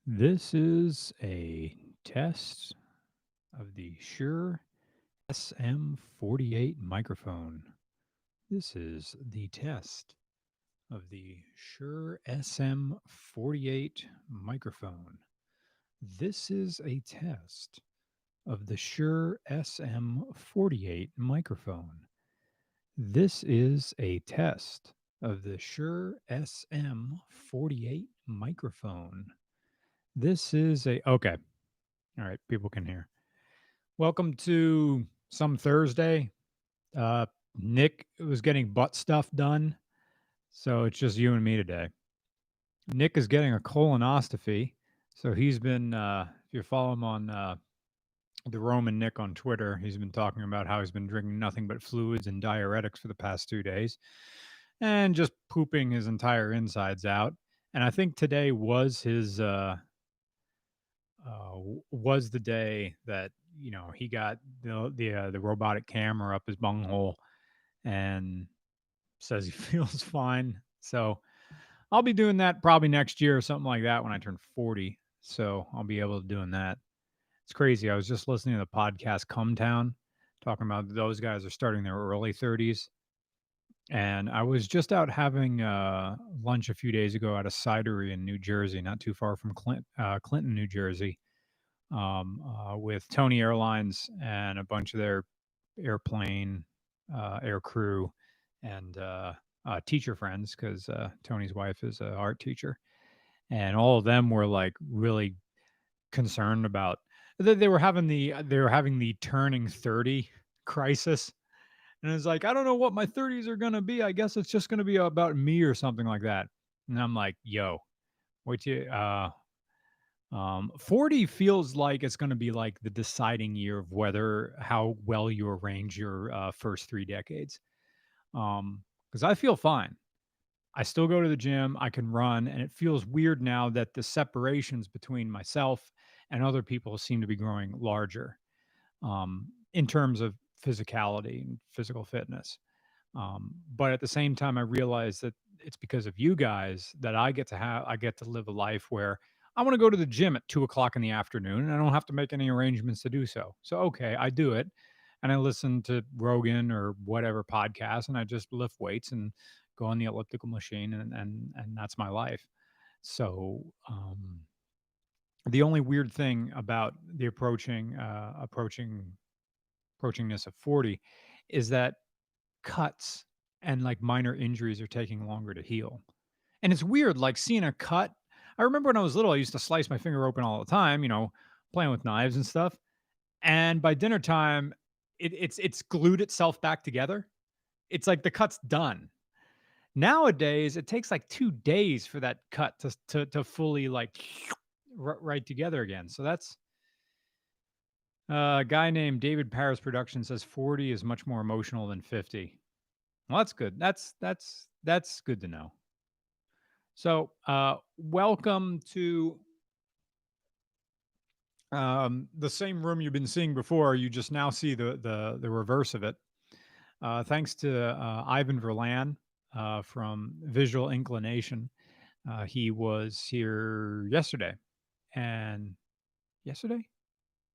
This is a test of the Shure SM48 microphone. This is the test of the Shure SM48 microphone. This is a test of the Shure SM48 microphone. This is a test of the Shure SM48 microphone. This is a okay. All right, people can hear. Welcome to some Thursday. Uh, Nick was getting butt stuff done, so it's just you and me today. Nick is getting a colonoscopy, so he's been. If you follow him on the Roman Nick on Twitter, he's been talking about how he's been drinking nothing but fluids and diuretics for the past 2 days, and just pooping his entire insides out. And I think today was his was the day that he got the robotic camera up his bunghole and says he feels fine. So I'll be doing that probably next year or something like that when I turn 40. So I'll be able to doing that. It's crazy. I was just listening to the podcast Come Town talking about those guys are starting their early 30s. And I was just out having lunch a few days ago at a cidery in New Jersey, not too far from Clinton, New Jersey, with Tony Airlines and a bunch of their airplane, air crew, and teacher friends because Tony's wife is an art teacher, and all of them were like really concerned about they were having the turning 30 crisis. And it's like, I don't know what my 30s are gonna be. I guess it's just gonna be about me or something like that. And I'm like, yo, wait till 40 feels like it's going to be like the deciding year of whether how well you arrange your first 3 decades. Because I feel fine. I still go to the gym, I can run, and it feels weird now that the separations between myself and other people seem to be growing larger in terms of physicality and physical fitness. But at the same time, I realize that it's because of you guys that I get to live a life where I want to go to the gym at 2 o'clock in the afternoon and I don't have to make any arrangements to do so. So, okay, I do it and I listen to Rogan or whatever podcast and I just lift weights and go on the elliptical machine and that's my life. So, the only weird thing about the approachingness of 40 is that cuts and like minor injuries are taking longer to heal. And it's weird, like seeing a cut. I remember when I was little, I used to slice my finger open all the time, playing with knives and stuff. And by dinner time, it's glued itself back together. It's like the cut's done. Nowadays, it takes like 2 days for that cut to fully like right together again. So that's a guy named David Paris Production says 40 is much more emotional than 50. Well, that's good. That's good to know. So, welcome to the same room you've been seeing before. You just now see the reverse of it. Thanks to Ivan Verlan from Visual Inclination. He was here yesterday and yesterday,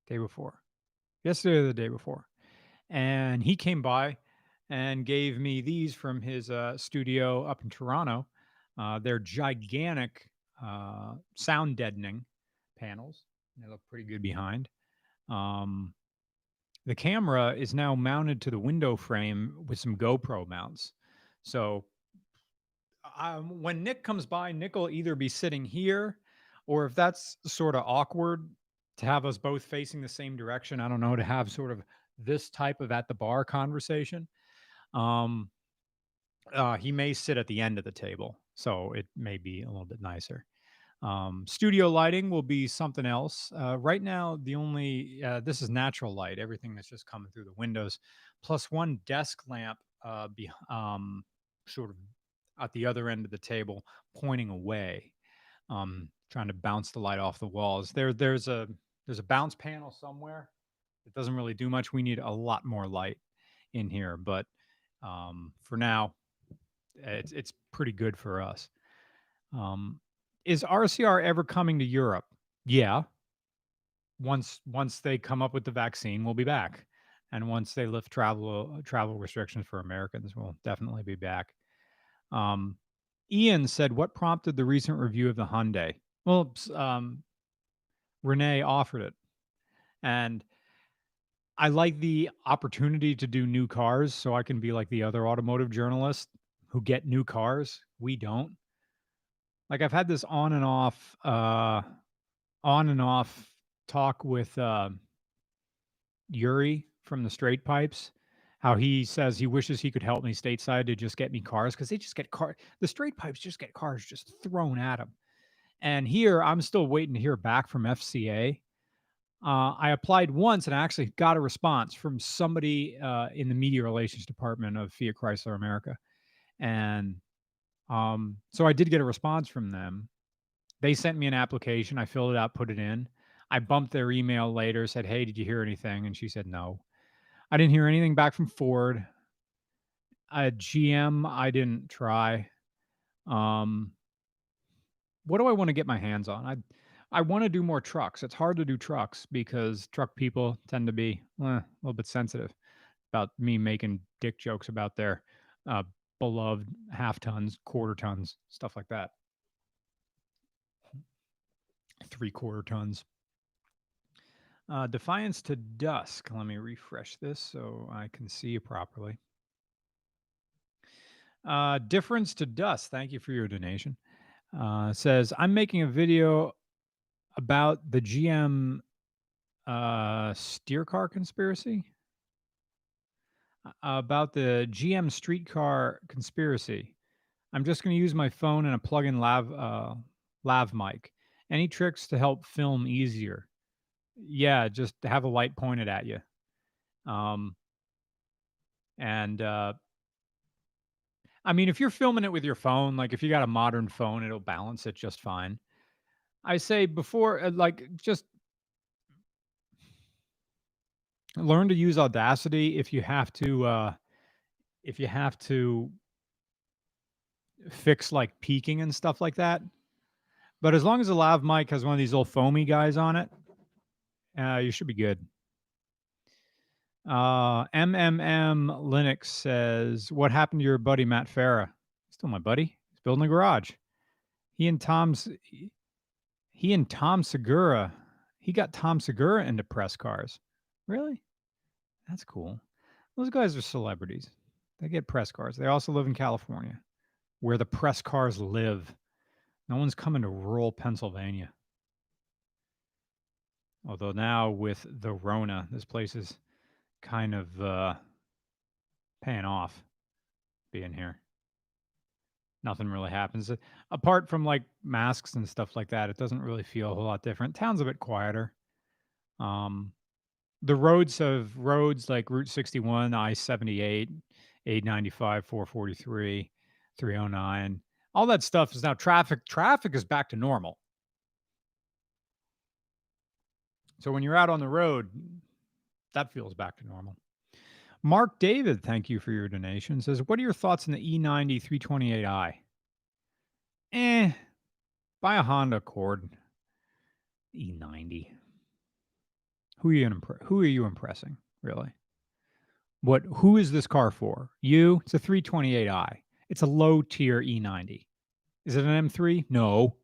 day before, yesterday or the day before, and he came by and gave me these from his studio up in Toronto. They're gigantic sound deadening panels. They look pretty good behind. Um, the camera is now mounted to the window frame with some GoPro mounts. So when Nick comes by, Nick will either be sitting here, or if that's sort of awkward to have us both facing the same direction, I don't know, to have sort of this type of at the bar conversation. Um, he may sit at the end of the table, so it may be a little bit nicer. Studio lighting will be something else. Right now, the only this is natural light. Everything that's just coming through the windows, plus one desk lamp, sort of at the other end of the table, pointing away, trying to bounce the light off the walls. There's a bounce panel somewhere. It doesn't really do much. We need a lot more light in here, but for now, it's pretty good for us. Um, is RCR ever coming to Europe? Yeah, once they come up with the vaccine, we'll be back, and once they lift travel restrictions for Americans, we'll definitely be back. Um, Ian said, "What prompted the recent review of the Hyundai?" Well, Renee offered it, and I like the opportunity to do new cars, so I can be like the other automotive journalists who get new cars. We don't. Like I've had this on and off talk with Yuri from the Straight Pipes. How he says he wishes he could help me stateside to just get me cars because they just get car. The Straight Pipes just get cars just thrown at them. And here I'm still waiting to hear back from FCA. I applied once and I actually got a response from somebody in the media relations department of Fiat Chrysler America, and so I did get a response from them. They sent me an application. I filled it out, put it in. I bumped their email later, said, "Hey, did you hear anything?" And she said, "No." I didn't hear anything back from Ford. GM, I didn't try. Um, what do I want to get my hands on? I want to do more trucks. It's hard to do trucks because truck people tend to be a little bit sensitive about me making dick jokes about their uh, beloved half tons, quarter tons, stuff like that. 3/4 tons. Defiance to Dusk. Let me refresh this so I can see you properly. Difference to Dust. Thank you for your donation. Says, I'm making a video about the GM steer car conspiracy. About the GM streetcar conspiracy. I'm just going to use my phone and a plug-in lav mic. Any tricks to help film easier? Yeah, just have a light pointed at you. Um, and I mean, if you're filming it with your phone, like if you got a modern phone, it'll balance it just fine. I say before, like, just learn to use Audacity if you have to. If you have to fix like peaking and stuff like that. But as long as the lav mic has one of these little foamy guys on it, you should be good. MMM Linux says, "What happened to your buddy Matt Farah?" Still my buddy. He's building a garage. He and Tom's he and Tom Segura. He got Tom Segura into press cars. Really? That's cool. Those guys are celebrities. They get press cars. They also live in California, where the press cars live. No one's coming to rural Pennsylvania. Although now with the Rona, this place is kind of paying off being here. Nothing really happens. Apart from like masks and stuff like that, it doesn't really feel a whole lot different. Town's a bit quieter. Um, the roads like Route 61, I-78, 895, 443, 309. All that stuff is now traffic. Traffic is back to normal. So when you're out on the road, that feels back to normal. Mark David, thank you for your donation. Says, what are your thoughts on the E90 328i? Buy a Honda Accord. E90. Who are you impressing, really? Who is this car for? You? It's a 328i. It's a low tier E90. Is it an M3? No.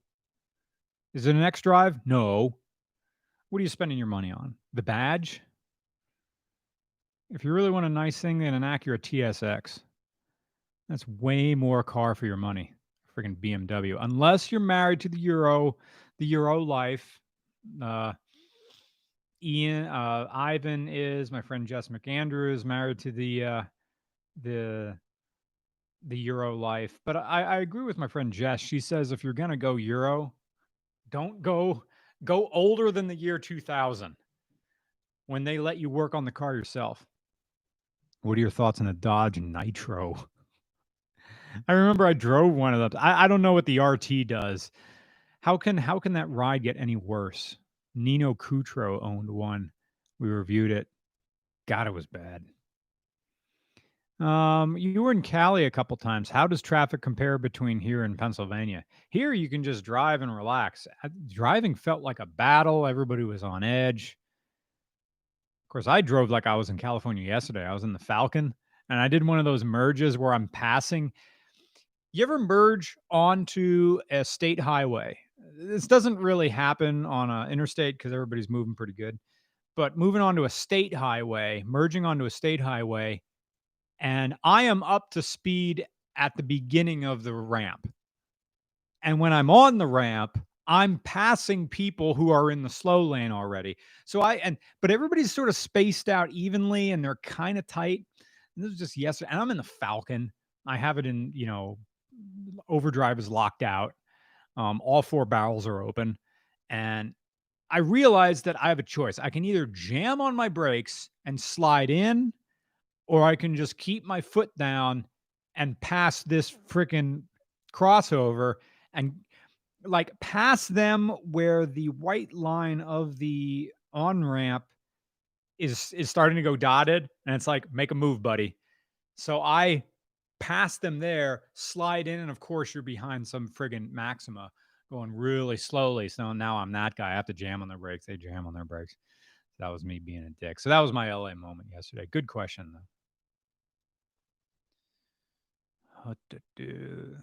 Is it an X Drive? No. What are you spending your money on? The badge? If you really want a nice thing, then an Acura TSX. That's way more car for your money. Freaking BMW. Unless you're married to the Euro life. Uh, Ivan is my friend. Jess McAndrew is married to the the Euro life. But I agree with my friend Jess. She says if you're gonna go Euro, don't go older than the year 2000 when they let you work on the car yourself. What are your thoughts on a Dodge Nitro? I remember I drove one of those. I don't know what the RT does. How can that ride get any worse? Nino Cutro owned one. We reviewed it. God, it was bad. You were in Cali a couple times. How does traffic compare between here and Pennsylvania? Here, you can just drive and relax. Driving felt like a battle. Everybody was on edge. Of course, I drove like I was in California yesterday. I was in the Falcon, and I did one of those merges where I'm passing. You ever merge onto a state highway? This doesn't really happen on a interstate because everybody's moving pretty good. But moving onto a state highway, merging onto a state highway, and I am up to speed at the beginning of the ramp. And when I'm on the ramp, I'm passing people who are in the slow lane already. But everybody's sort of spaced out evenly and they're kind of tight. And this was just yesterday. And I'm in the Falcon. I have it in, overdrive is locked out. All four barrels are open. And I realized that I have a choice. I can either jam on my brakes and slide in, or I can just keep my foot down and pass this freaking crossover and like pass them where the white line of the on ramp is starting to go dotted, and it's like, make a move, buddy. So I pass them there, slide in, and of course you're behind some friggin' Maxima going really slowly. So now I'm that guy. I have to jam on their brakes. They jam on their brakes. That was me being a dick. So that was my LA moment yesterday. Good question though. What to do?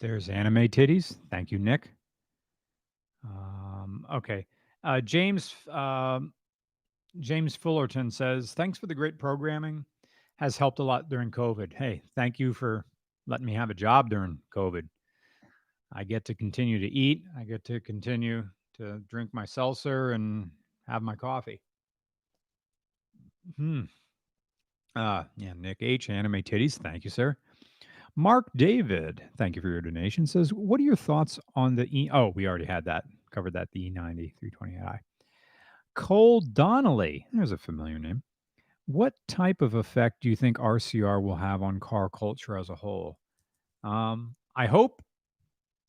There's anime titties. Thank you, Nick. Okay. James James Fullerton says, "Thanks for the great programming. Has helped a lot during COVID." Hey, thank you for letting me have a job during COVID. I get to continue to eat. I get to continue to drink my seltzer and have my coffee. Hmm. Yeah, Nick H. Anime titties. Thank you, sir. Mark David, thank you for your donation. Says, "What are your thoughts on the E?" Oh, we already had that. Covered that. The E90 320i. Cole Donnelly. There's a familiar name. What type of effect do you think RCR will have on car culture as a whole? I hope,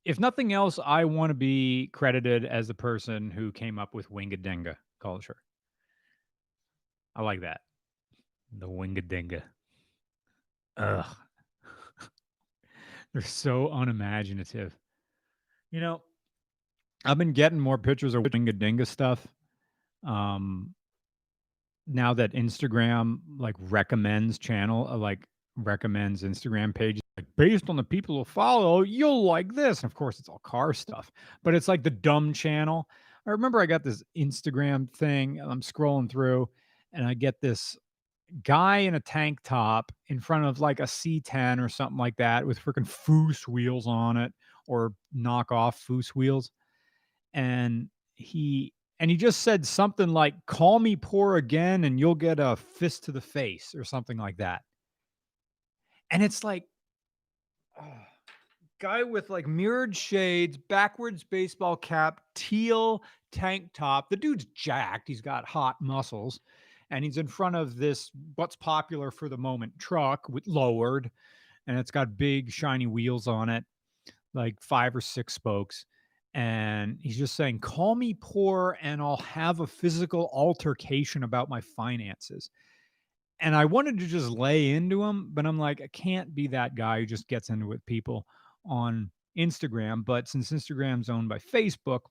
if nothing else, I want to be credited as the person who came up with Wingadinga culture. I like that. The Wingadinga. Ugh. They're so unimaginative. You know, I've been getting more pictures of Wingadinga stuff. Um, Now that Instagram like recommends Instagram pages like based on the people who follow, you'll like this. And of course, it's all car stuff, but it's like the dumb channel. I remember I got this Instagram thing. And I'm scrolling through, and I get this guy in a tank top in front of like a C10 or something like that with freaking Foose wheels on it, or knockoff Foose wheels, and he just said something like, "Call me poor again and you'll get a fist to the face," or something like that. And it's like, oh, guy with like mirrored shades, backwards baseball cap, teal tank top. The dude's jacked. He's got hot muscles. And he's in front of this what's popular for the moment truck with lowered, and it's got big shiny wheels on it, like 5 or 6 spokes, and he's just saying, "Call me poor and I'll have a physical altercation about my finances." And I wanted to just lay into him, but I'm like, I can't be that guy who just gets into it with people on Instagram. But since Instagram's owned by Facebook,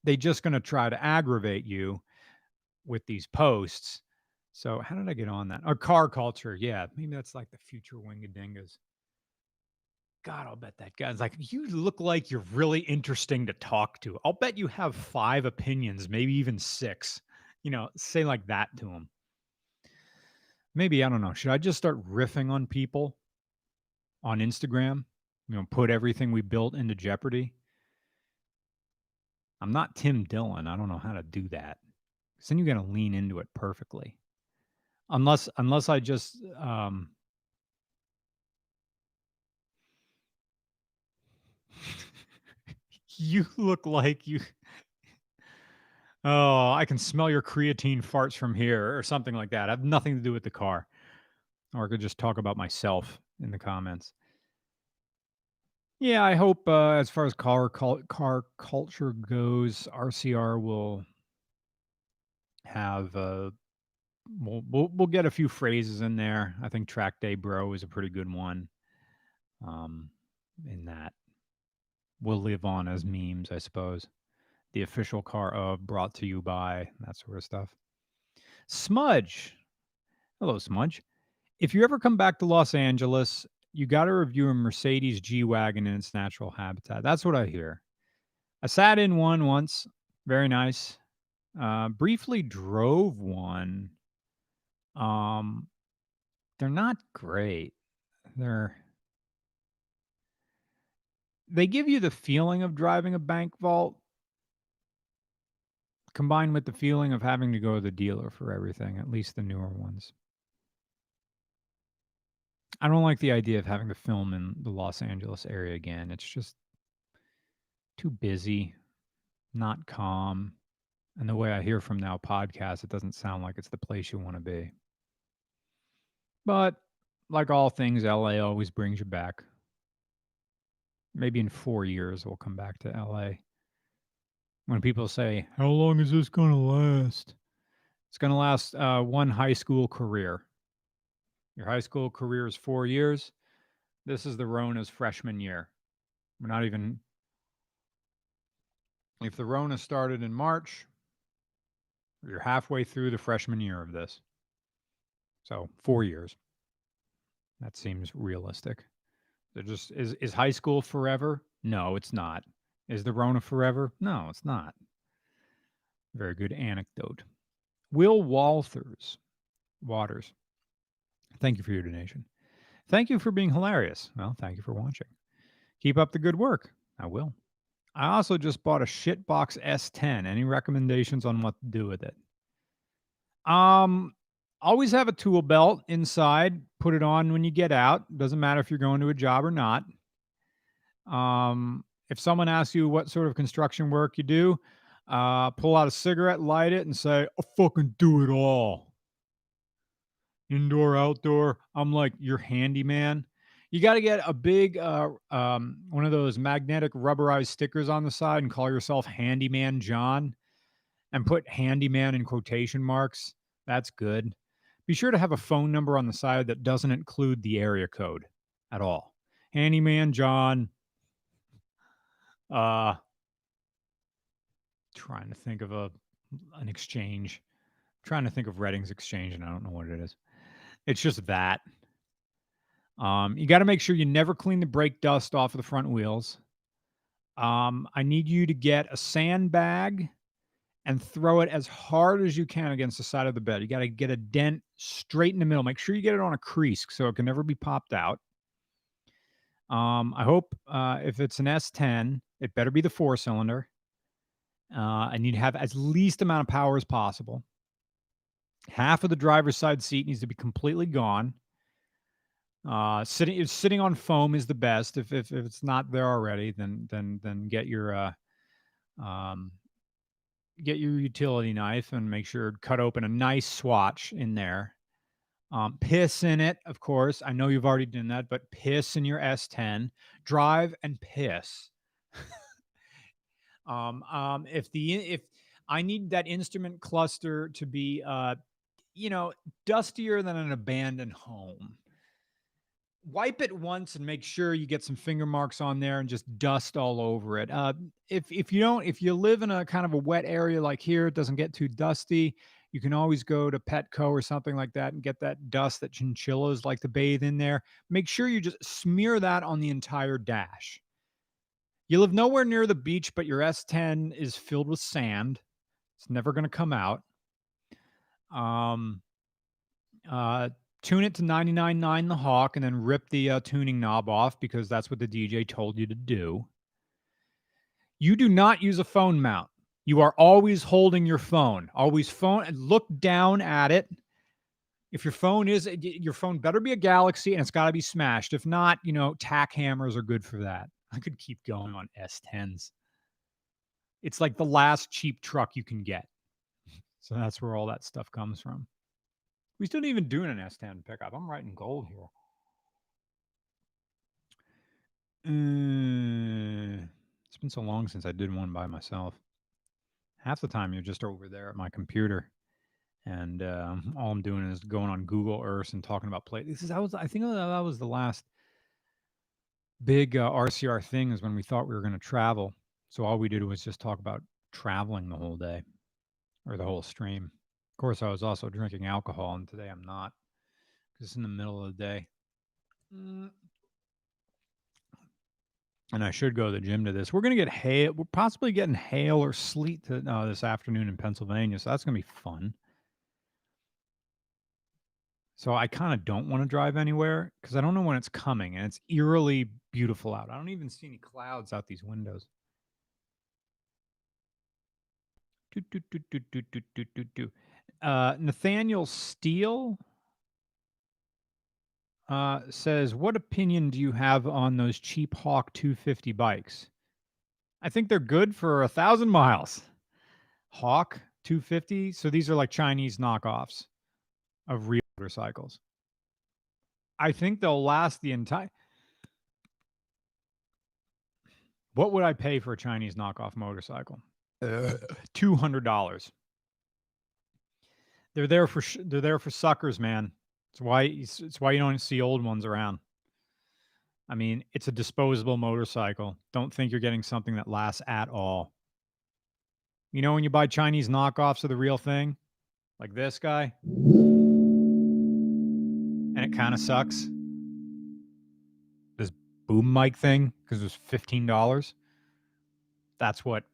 they just gonna try to aggravate you with these posts. So how did I get on that? Or car culture, yeah, maybe that's like the future wingadingas. God, I'll bet that guy's like, "You look like you're really interesting to talk to. I'll bet you have 5 opinions, maybe even 6." Say like that to him. Maybe, I don't know. Should I just start riffing on people on Instagram? Put everything we built into jeopardy? I'm not Tim Dillon. I don't know how to do that. 'Cause then you got to lean into it perfectly. Unless I just you look like you "Oh, I can smell your creatine farts from here," or something like that. I have nothing to do with the car. Or I could just talk about myself in the comments. Yeah, I hope, as far as car culture goes, RCR will have, we'll get a few phrases in there. I think Track Day Bro is a pretty good one, um, in that will live on as memes, I suppose. The official car of, brought to you by, that sort of stuff. Smudge. Hello, Smudge. If you ever come back to Los Angeles, you got to review a Mercedes G Wagon in its natural habitat. That's what I hear. I sat in one once. Very nice. Briefly drove one. Um, they're not great. They're they give you the feeling of driving a bank vault combined with the feeling of having to go to the dealer for everything, at least the newer ones. I don't like the idea of having to film in the Los Angeles area again. It's just too busy, not calm. And the way I hear from now podcasts, it doesn't sound like it's the place you want to be. But like all things, LA always brings you back. Maybe in 4 years, we'll come back to LA. When people say, "How long is this going to last?" It's going to last one high school career. Your high school career is 4 years. This is the Rona's freshman year. We're not even, if the Rona started in March, you're halfway through the freshman year of this. So 4 years. That seems realistic. They're just is high school forever? No, it's not. Is the Rona forever? No, it's not. Very good anecdote. Will Waters. Thank you for your donation. Thank you for being hilarious. Well, thank you for watching. Keep up the good work. I will. I also just bought a shitbox S10. Any recommendations on what to do with it? Um, always have a tool belt inside. Put it on when you get out. Doesn't matter if you're going to a job or not. If someone asks you what sort of construction work you do, pull out a cigarette, light it, and say, "I fucking do it all. Indoor, outdoor." I'm like your handyman. You got to get a big, one of those magnetic rubberized stickers on the side and call yourself Handyman John and put handyman in quotation marks. That's good. Be sure to have a phone number on the side that doesn't include the area code at all. Handyman John. Uh, Trying to think of an exchange. Trying to think of Redding's exchange, and I don't know what it is. It's just that. You got to make sure you never clean the brake dust off of the front wheels. I need you to get a sandbag and throw it as hard as you can against the side of the bed. You got to get a dent straight in the middle. Make sure you get it on a crease so it can never be popped out. I hope if it's an S10, it better be the 4-cylinder. I need to have as least amount of power as possible. Half of the driver's side seat needs to be completely gone. Sitting on foam is the best. If it's not there already, then um, get your utility knife and make sure to cut open a nice swatch in there. Piss in it, of course. I know you've already done that, but piss in your S10. Drive and piss. If I need that instrument cluster to be dustier than an abandoned home. Wipe it once and make sure you get some finger marks on there and just dust all over it. If you live in a kind of a wet area like here, it doesn't get too dusty. You can always go to Petco or something like that and get that dust that chinchillas like to bathe in there. Make sure you just smear that on the entire dash. You live nowhere near the beach, but your S10 is filled with sand. It's never going to come out. Um, uh, Tune it to 99.9 the Hawk and then rip the tuning knob off because that's what the DJ told you to do. You do not use a phone mount. You are always holding your phone. Always phone and look down at it. If your phone better be a Galaxy and it's got to be smashed. If not, tack hammers are good for that. I could keep going on S10s. It's like the last cheap truck you can get. So that's where all that stuff comes from. We still didn't even do an S10 pickup. I'm writing gold here. It's been so long since I did one by myself. Half the time you're just over there at my computer, and all I'm doing is going on Google Earth and talking about play. This is I think that was the last big RCR thing is when we thought we were going to travel. So all we did was just talk about traveling the whole day or the whole stream. Of course, I was also drinking alcohol, and today I'm not because it's in the middle of the day. And I should go to the gym to this. We're going to get hail. We're possibly getting hail or sleet this afternoon in Pennsylvania. So that's going to be fun. So I kind of don't want to drive anywhere because I don't know when it's coming. And it's eerily beautiful out. I don't even see any clouds out these windows. Nathaniel Steele says, what opinion do you have on those cheap Hawk 250 bikes? I think they're good for 1,000 miles. Hawk 250. So these are like Chinese knockoffs of real motorcycles. I think they'll last the entire. What would I pay for a Chinese knockoff motorcycle? $200. They're there for suckers, man. It's why you don't see old ones around. I mean, it's a disposable motorcycle. Don't think you're getting something that lasts at all. You know when you buy Chinese knockoffs of the real thing, like this guy, and it kind of sucks. This boom mic thing because it was $15. That's what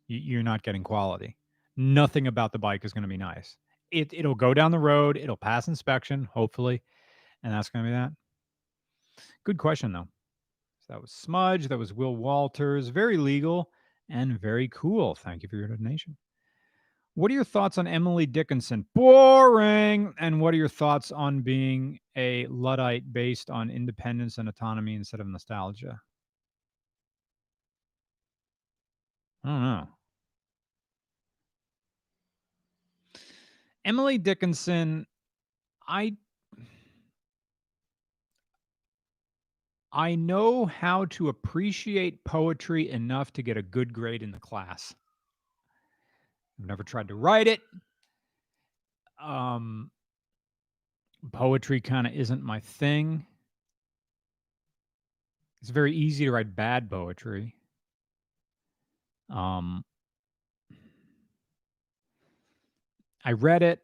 you're not getting quality. Nothing about the bike is going to be nice. It'll go down the road. It'll pass inspection, hopefully, and that's going to be that. Good question though. So that was Smudge. That was Will Walters. Very legal and very cool. Thank you for your donation. What are your thoughts on Emily Dickinson? Boring. And what are your thoughts on being a Luddite based on independence and autonomy instead of nostalgia? I don't know. Emily Dickinson, I know how to appreciate poetry enough to get a good grade in the class. I've never tried to write it. Poetry kind of isn't my thing. It's very easy to write bad poetry. I read it.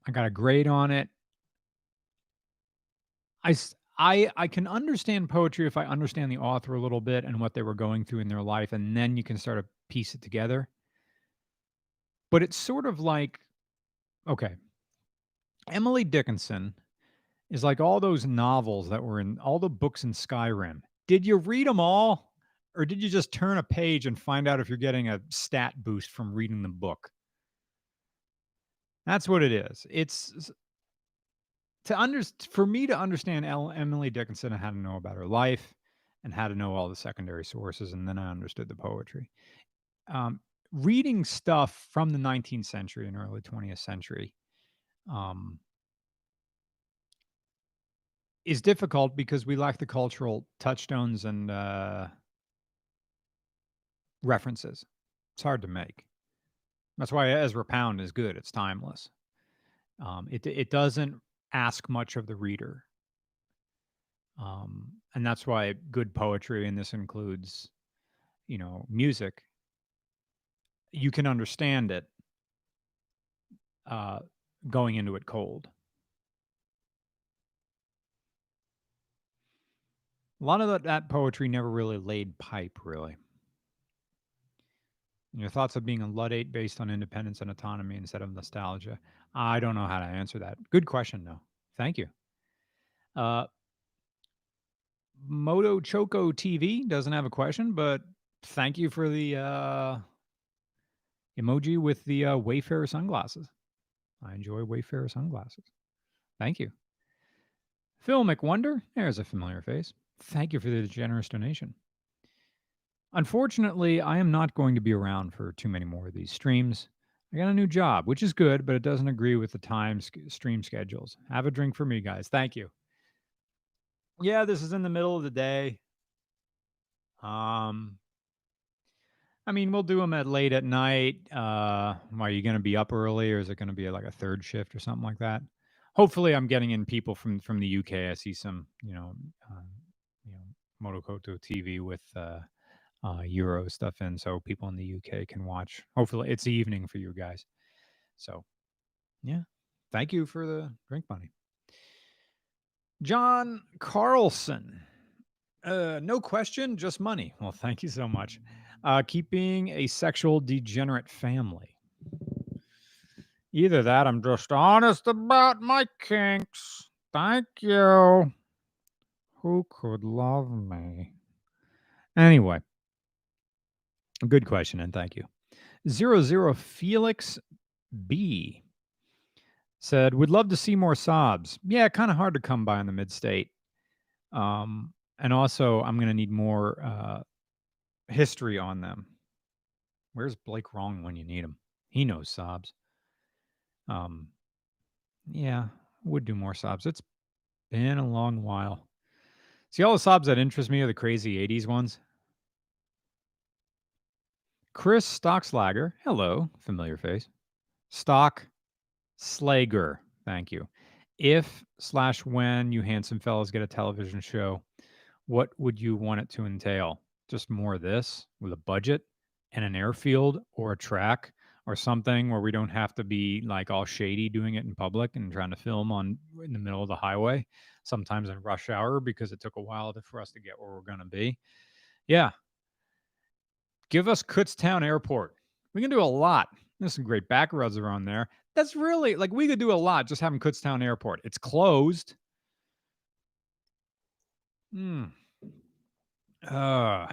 I got a grade on it. I can understand poetry if I understand the author a little bit and what they were going through in their life, and then you can start to piece it together. But it's sort of like, okay, Emily Dickinson is like all those novels that were in all the books in Skyrim. Did you read them all? Or did you just turn a page and find out if you're getting a stat boost from reading the book? That's what it is. It's for me to understand Emily Dickinson, I had to know about her life and had to know all the secondary sources, and then I understood the poetry. Reading stuff from the 19th century and early 20th century is difficult because we lack the cultural touchstones and references. It's hard to make. That's why Ezra Pound is good. It's timeless. It doesn't ask much of the reader. And that's why good poetry, and this includes, music, you can understand it going into it cold. A lot of that poetry never really laid pipe, really. And your thoughts of being a Luddite based on independence and autonomy instead of nostalgia? I don't know how to answer that. Good question, though. Thank you. Moto Choco TV doesn't have a question, but thank you for the emoji with the Wayfarer sunglasses. I enjoy Wayfarer sunglasses. Thank you. Phil McWonder, there's a familiar face. Thank you for the generous donation. Unfortunately, I am not going to be around for too many more of these streams. I got a new job, which is good, but it doesn't agree with the stream schedules. Have a drink for me, guys. Thank you. Yeah, this is in the middle of the day. Um, I mean, we'll do them at late at night. Are you going to be up early, or is it going to be like a third shift or something like that? Hopefully, I'm getting in people from the UK. I see some, you know, Motokoto TV with Euro stuff in, so people in the UK can watch. Hopefully, it's evening for you guys. So, yeah, thank you for the drink money, John Carlson. No question, just money. Well, thank you so much. Keeping a sexual degenerate family. Either that, I'm just honest about my kinks. Thank you. Who could love me? Anyway, good question, and thank you. 00 Felix B said, would love to see more sobs. Yeah, kind of hard to come by in the mid state. And also, I'm going to need more history on them. Where's Blake wrong when you need him? He knows sobs. Yeah, would do more sobs. It's been a long while. See, all the sobs that interest me are the crazy 80s ones. Chris Stockslager. Hello, familiar face. Stock Slager. Thank you. If slash when you handsome fellas get a television show, what would you want it to entail? Just more of this with a budget and an airfield or a track or something where we don't have to be like all shady doing it in public and trying to film on in the middle of the highway, sometimes in rush hour because it took a while for us to get where we're going to be. Yeah. Give us Kutztown Airport. We can do a lot. There's some great back roads around there. That's really like we could do a lot just having Kutztown Airport. It's closed. Hmm. Uh,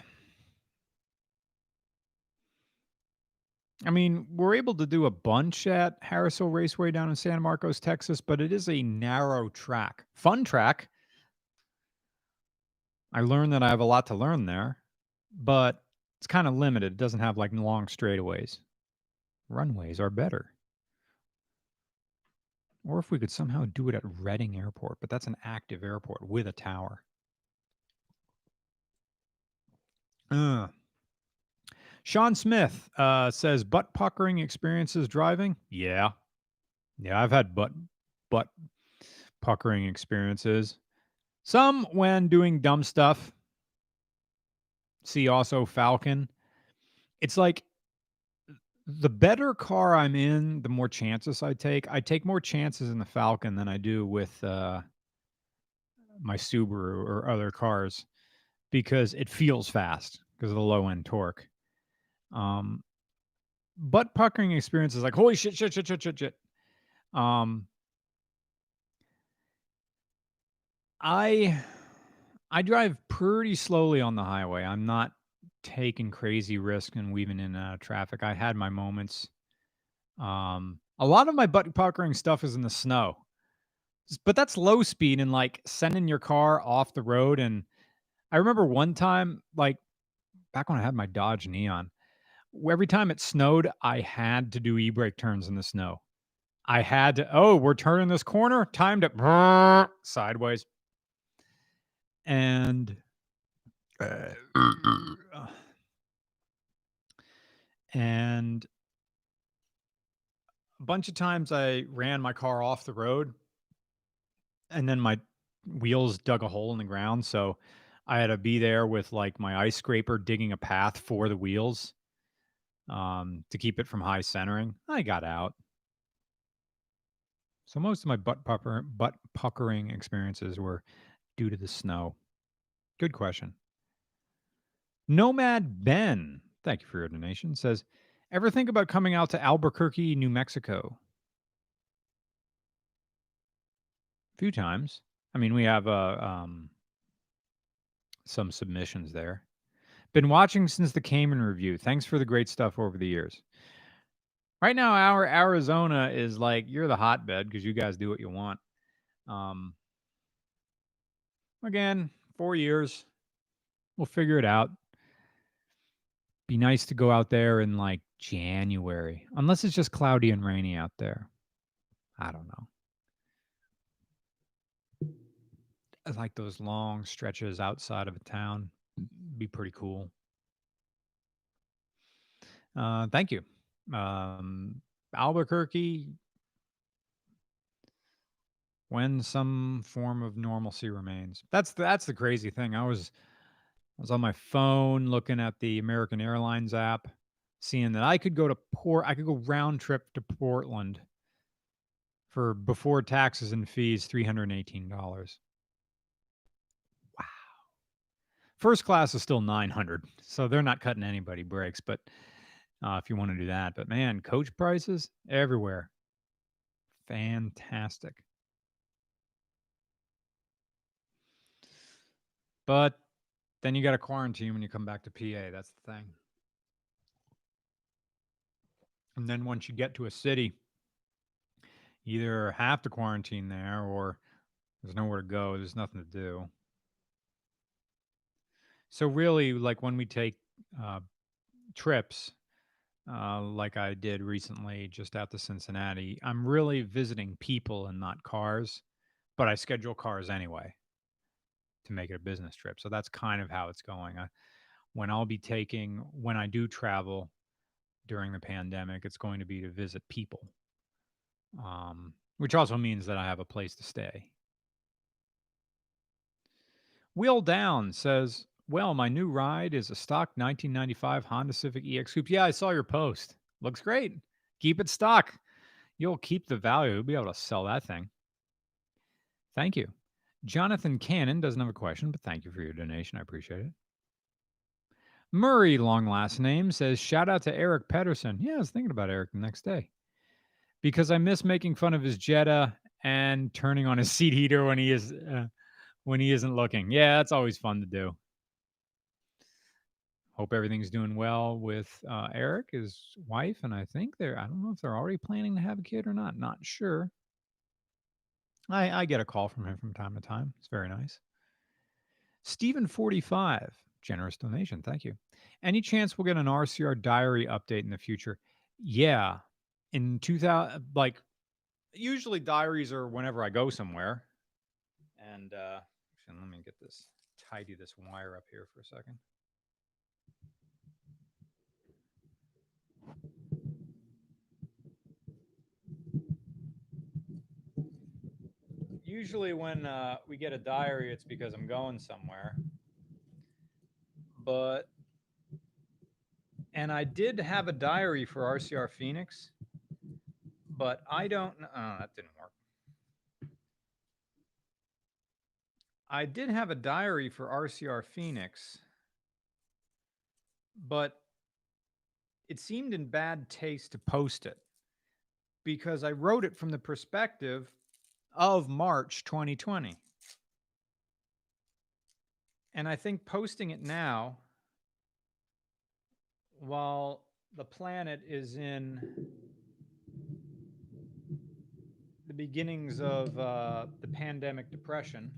I mean, we're able to do a bunch at Harrisville Raceway down in San Marcos, Texas, but it is a narrow track. Fun track. I learned that I have a lot to learn there, but it's kind of limited. It doesn't have like long straightaways. Runways are better. Or if we could somehow do it at Reading Airport, but that's an active airport with a tower. Sean Smith says butt puckering experiences driving. Yeah, I've had butt puckering experiences. Some when doing dumb stuff. See also Falcon. It's like the better car I'm in, the more chances I take. I take more chances in the Falcon than I do with my Subaru or other cars because it feels fast because of the low end torque. Butt puckering experience is like holy shit. Um, I drive pretty slowly on the highway. I'm not taking crazy risk and weaving in and out of traffic. I had my moments. A lot of my butt puckering stuff is in the snow, but that's low speed and like sending your car off the road. And I remember one time, like back when I had my Dodge Neon, every time it snowed, I had to do e-brake turns in the snow. I had to, oh, we're turning this corner, time to sideways. And and a bunch of times I ran my car off the road and then my wheels dug a hole in the ground. So I had to be there with like my ice scraper digging a path for the wheels to keep it from high centering. I got out. So most of my butt puckering experiences were due to the snow. Good question. Nomad Ben, thank you for your donation, says, ever think about coming out to Albuquerque, New Mexico? A few times. I mean, we have some submissions there. Been watching since the Cayman review. Thanks for the great stuff over the years. Right now, our Arizona is like you're the hotbed because you guys do what you want. Again, 4 years, we'll figure it out. Be nice to go out there in like January, unless it's just cloudy and rainy out there. I don't know. I like those long stretches outside of a town. Be pretty cool. Thank you. Albuquerque, when some form of normalcy remains. That's the crazy thing. I was on my phone looking at the American Airlines app, seeing that I could go round trip to Portland for before taxes and fees $318. Wow. First class is still 900, so they're not cutting anybody breaks. But if you want to do that, but man, coach prices everywhere, fantastic. But then you got to quarantine when you come back to PA. That's the thing. And then once you get to a city, you either have to quarantine there or there's nowhere to go. There's nothing to do. So really, like when we take uh, trips, like I did recently just out to Cincinnati, I'm really visiting people and not cars, but I schedule cars anyway to make it a business trip. So that's kind of how it's going. When I do travel during the pandemic, it's going to be to visit people, which also means that I have a place to stay. Wheel Down says, well, my new ride is a stock 1995 Honda Civic EX Coupe. Yeah, I saw your post. Looks great. Keep it stock. You'll keep the value. You'll be able to sell that thing. Thank you. Jonathan Cannon doesn't have a question, but thank you for your donation. I appreciate it. Murray, long last name, says, shout out to Eric Pedersen. Yeah, I was thinking about Eric the next day because I miss making fun of his Jetta and turning on his seat heater when he isn't looking. Yeah, that's always fun to do. Hope everything's doing well with Eric, his wife, and I don't know if they're already planning to have a kid or not. Not sure. I get a call from him from time to time. It's very nice. Stephen 45, generous donation. Thank you. Any chance we'll get an RCR diary update in the future? Yeah. In 2000, like usually diaries are whenever I go somewhere. And let me get this, tidy this wire up here for a second. Usually when we get a diary, it's because I'm going somewhere. And I did have a diary for RCR Phoenix, but I don't know. Oh, that didn't work. I did have a diary for RCR Phoenix, but it seemed in bad taste to post it because I wrote it from the perspective of March 2020. And I think posting it now, while the planet is in the beginnings of the pandemic depression,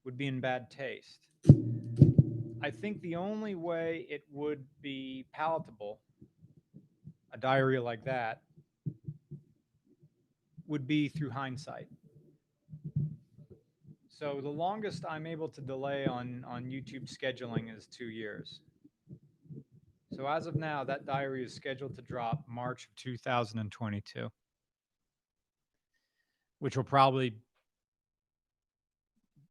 would be in bad taste. I think the only way it would be palatable, a diary like that, would be through hindsight. So the longest I'm able to delay on YouTube scheduling is 2 years. So as of now, that diary is scheduled to drop March of 2022, which will probably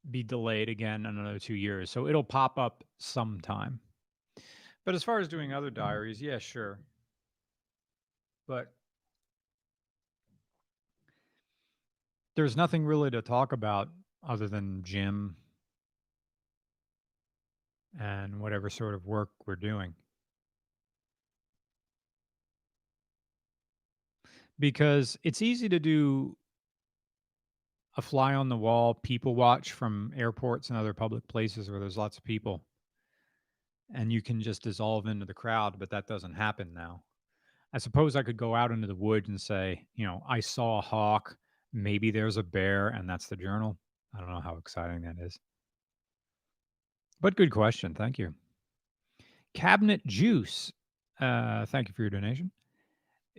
be delayed again another 2 years. So it'll pop up sometime. But as far as doing other diaries, yeah, sure. But there's nothing really to talk about other than gym and whatever sort of work we're doing. Because it's easy to do a fly on the wall people watch from airports and other public places where there's lots of people and you can just dissolve into the crowd, but that doesn't happen now. I suppose I could go out into the woods and say, I saw a hawk, maybe there's a bear, and that's the journal. I don't know how exciting that is. But good question. Thank you. Cabinet Juice. Thank you for your donation.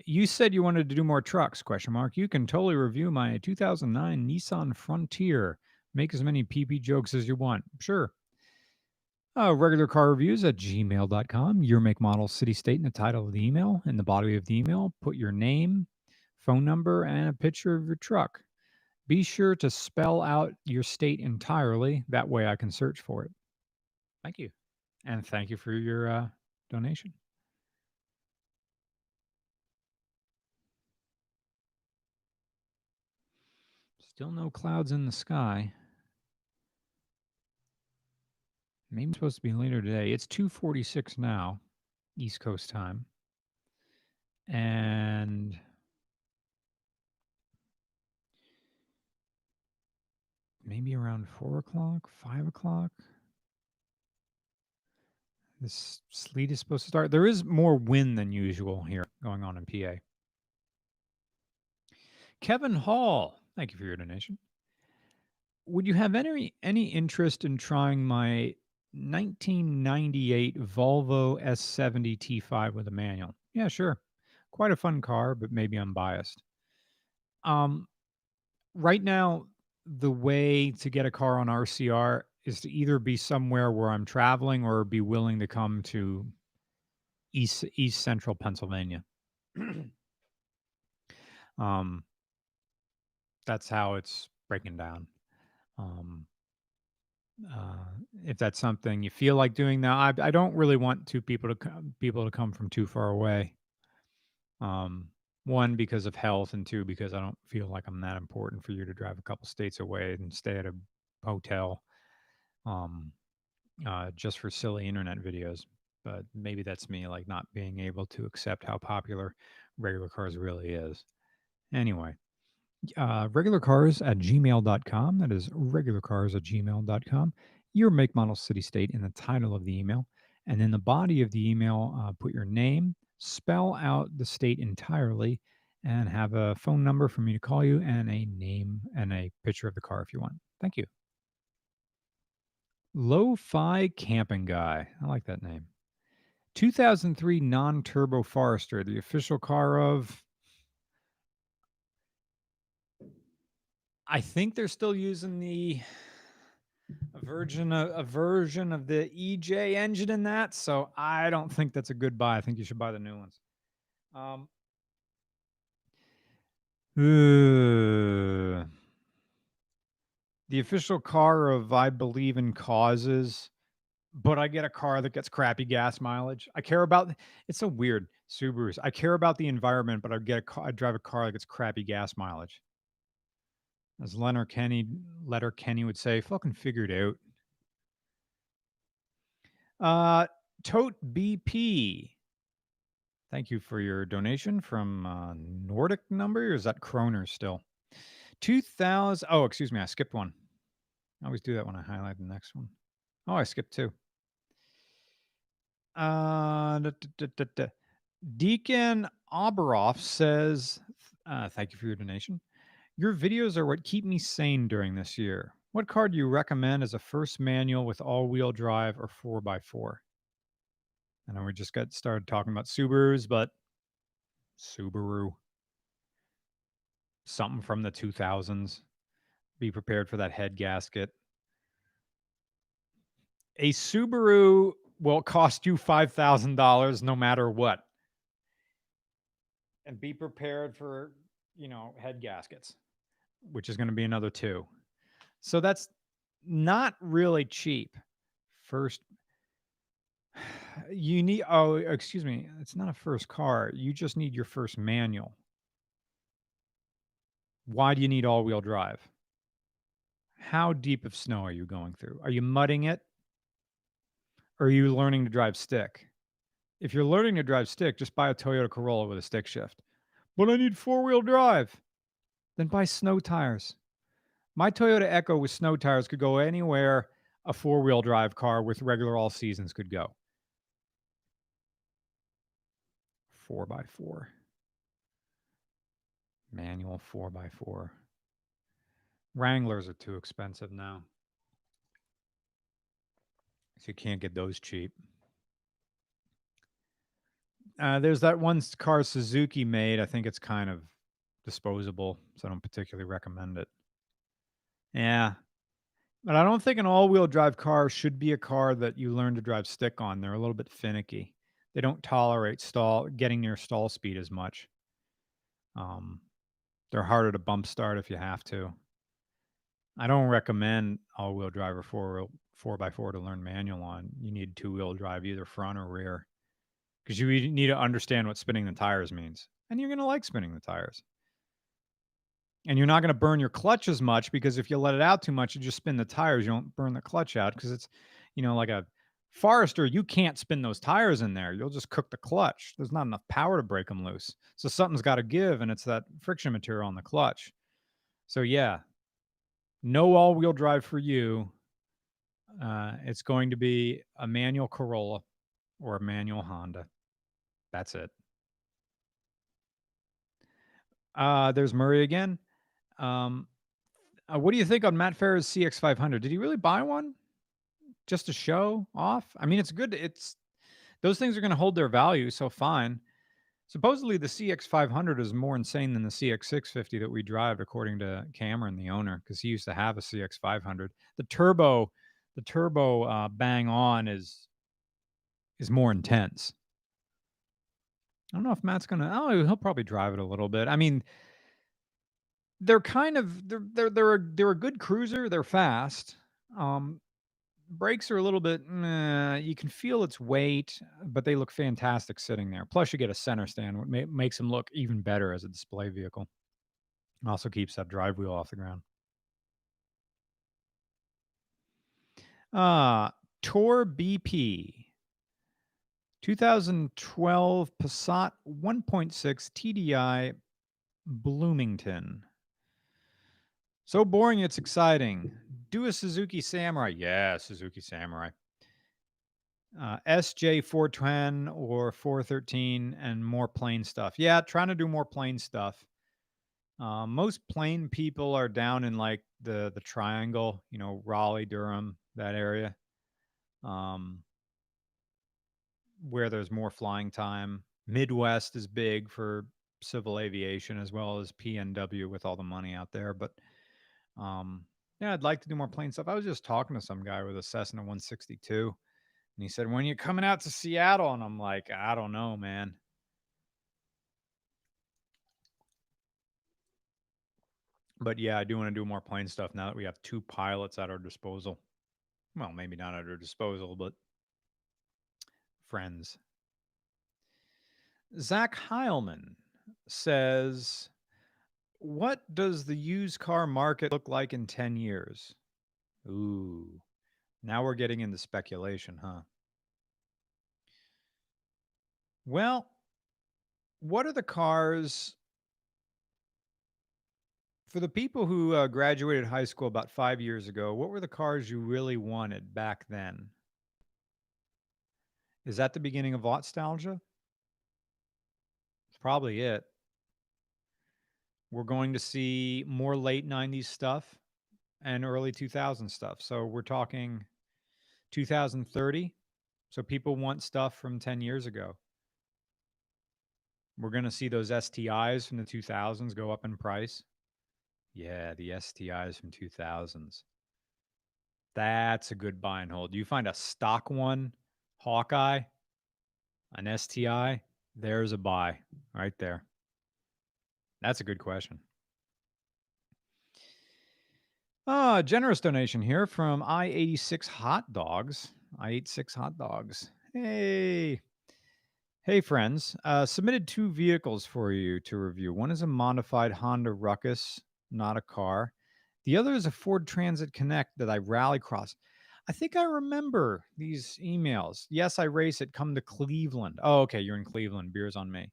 You said you wanted to do more trucks, question mark. You can totally review my 2009 Nissan Frontier. Make as many PP jokes as you want. Sure. Regular car reviews at gmail.com. Your make, model, city, state, and the title of the email. In the body of the email, put your name, phone number, and a picture of your truck. Be sure to spell out your state entirely. That way I can search for it. Thank you. And thank you for your donation. Still no clouds in the sky. Maybe it's supposed to be later today. It's 2:46 now, East Coast time. And maybe around 4 o'clock, 5 o'clock. This sleet is supposed to start. There is more wind than usual here going on in PA. Kevin Hall, thank you for your donation. Would you have any interest in trying my 1998 Volvo S70 T5 with a manual? Yeah, sure. Quite a fun car, but maybe I'm biased. Right now, the way to get a car on RCR is to either be somewhere where I'm traveling or be willing to come to East Central Pennsylvania. That's how it's breaking down. Um, if that's something you feel like doing now, I don't really want people to come from too far away. One, because of health, and two, because I don't feel like I'm that important for you to drive a couple states away and stay at a hotel, just for silly internet videos. But maybe that's me, like not being able to accept how popular regular cars really is. Anyway, regularcars@gmail.com. That is regularcars@gmail.com. Your make, model, city, state in the title of the email. And in the body of the email, put your name, spell out the state entirely, and have a phone number for me to call you and a name and a picture of the car if you want. Thank you. Lo-Fi Camping Guy. I like that name. 2003 non-turbo Forester, the official car of, I think they're still using a version of the EJ engine in that, so I don't think that's a good buy. I think you should buy the new ones. The official car of I believe in causes, but I get a car that gets crappy gas mileage. I care about, it's so weird, Subarus. I care about the environment, but I drive a car that gets crappy gas mileage. As Leonard Kenny would say, fucking figure it out. Tote BP. Thank you for your donation from Nordic number, or is that Kroner still? 2000. Oh, excuse me. I skipped one. I always do that when I highlight the next one. Oh, I skipped two. Deacon Oberoff says, thank you for your donation. Your videos are what keep me sane during this year. What car do you recommend as a first manual with all-wheel drive or 4x4? I know we just got started talking about Subarus, but Subaru. Something from the 2000s. Be prepared for that head gasket. A Subaru will cost you $5,000 no matter what. And be prepared for, head gaskets, which is going to be another two. So that's not really cheap. First, you need, excuse me, it's not a first car. You just need your first manual. Why do you need all-wheel drive? How deep of snow are you going through? Are you mudding it? Or are you learning to drive stick? If you're learning to drive stick, just buy a Toyota Corolla with a stick shift. But I need four-wheel drive. Then buy snow tires. My Toyota Echo with snow tires could go anywhere a four-wheel drive car with regular all seasons could go. 4x4. Manual 4x4. Wranglers are too expensive now. So you can't get those cheap. There's that one car Suzuki made. I think it's kind of disposable, so I don't particularly recommend it. Yeah. But I don't think an all-wheel drive car should be a car that you learn to drive stick on. They're a little bit finicky. They don't tolerate getting near stall speed as much. Um, they're harder to bump start if you have to. I don't recommend all-wheel drive or four by four to learn manual on. You need two-wheel drive, either front or rear, because you need to understand what spinning the tires means, and you're gonna like spinning the tires. And you're not gonna burn your clutch as much because if you let it out too much, you just spin the tires, you don't burn the clutch out because it's, like a Forester, you can't spin those tires in there. You'll just cook the clutch. There's not enough power to break them loose. So something's gotta give, and it's that friction material on the clutch. So, yeah, no all-wheel drive for you. It's going to be a manual Corolla or a manual Honda. That's it. There's Murray again. Um, what do you think on Matt Farah's CX500? Did he really buy one just to show off? I mean, it's good. It's those things are going to hold their value, so fine. Supposedly, the CX500 is more insane than the CX650 that we drive, according to Cameron, the owner, because he used to have a CX500. The turbo bang on is more intense. I don't know if Matt's gonna. Oh, he'll probably drive it a little bit. I mean, they're kind of they're a good cruiser. They're fast. Um, Brakes are a little bit. Meh, you can feel its weight, but they look fantastic sitting there. Plus, you get a center stand, what makes them look even better as a display vehicle. Also keeps that drive wheel off the ground. Ah, Tour BP 2012 Passat 1.6 TDI Bloomington. So boring, it's exciting. Do a Suzuki Samurai. Yeah, Suzuki Samurai. SJ 410 or 413 and more plain stuff. Yeah, trying to do more plain stuff. Most plain people are down in like the triangle, Raleigh, Durham, that area, um, where there's more flying time. Midwest is big for civil aviation as well as PNW with all the money out there. But yeah, I'd like to do more plain stuff. I was just talking to some guy with a Cessna 162, and he said, "When you're coming out to Seattle," and I'm like, "I don't know, man." But yeah, I do want to do more plane stuff now that we have two pilots at our disposal. Well, maybe not at our disposal, but friends. Zach Heilman says, "What does the used car market look like in 10 years?" Ooh, now we're getting into speculation, huh? Well, what are the cars for the people who graduated high school about 5 years ago? What were the cars you really wanted back then? Is that the beginning of nostalgia? It's probably it. We're going to see more late 90s stuff and early 2000 stuff. So we're talking 2030. So people want stuff from 10 years ago. We're going to see those STIs from the 2000s go up in price. Yeah, the STIs from 2000s. That's a good buy and hold. You find a stock one, Hawkeye, an STI, there's a buy right there. That's a good question. Generous donation here from I-86 Hot Dogs. I ate 6 hot dogs. Hey. Hey, friends. Submitted 2 vehicles for you to review. One is a modified Honda Ruckus, not a car. The other is a Ford Transit Connect that I rally cross. I think I remember these emails. Yes, I race it. Come to Cleveland. Oh, okay. You're in Cleveland. Beer's on me.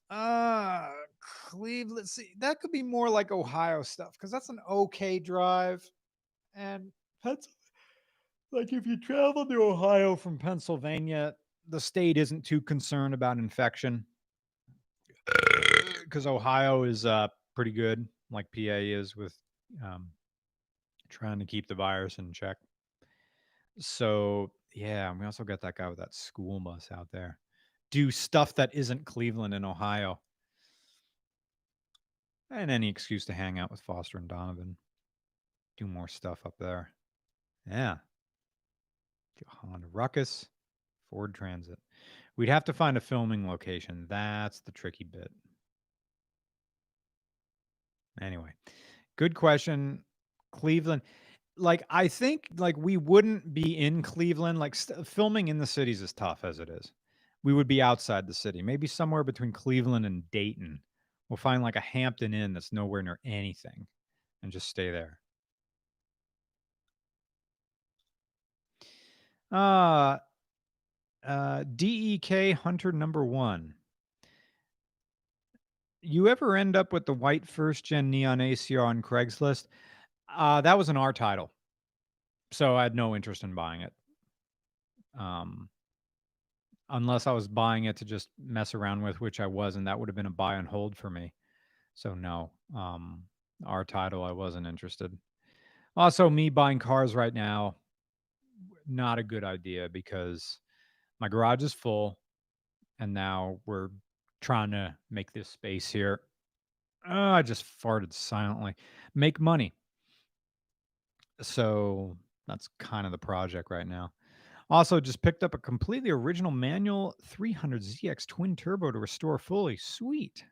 Uh, Cleveland. See, that could be more like Ohio stuff because that's an okay drive. And that's like if you travel to Ohio from Pennsylvania, the state isn't too concerned about infection because Ohio is pretty good, like PA is with um, trying to keep the virus in check. So yeah, we also got that guy with that school bus out there. Do stuff that isn't Cleveland and Ohio, and any excuse to hang out with Foster and Donovan. do more stuff up there. Yeah. Honda Ruckus, Ford Transit. We'd have to find a filming location. That's the tricky bit. Anyway, good question. Cleveland. Like, I think like we wouldn't be in Cleveland. Like filming in the cities is tough as it is. We would be outside the city, maybe somewhere between Cleveland and Dayton. We'll find like a Hampton Inn that's nowhere near anything and just stay there. Uh, DEK Hunter number 1. You ever end up with the white first gen neon ACR on Craigslist? That was an R title, so I had no interest in buying it. Unless I was buying it to just mess around with, which I wasn't. That would have been a buy and hold for me. So no, R title, I wasn't interested. Also, me buying cars right now, not a good idea because my garage is full, and now we're trying to make this space here. I just farted silently. Make money. So that's kind of the project right now. Also, just picked up a completely original manual 300ZX twin turbo to restore fully. Sweet.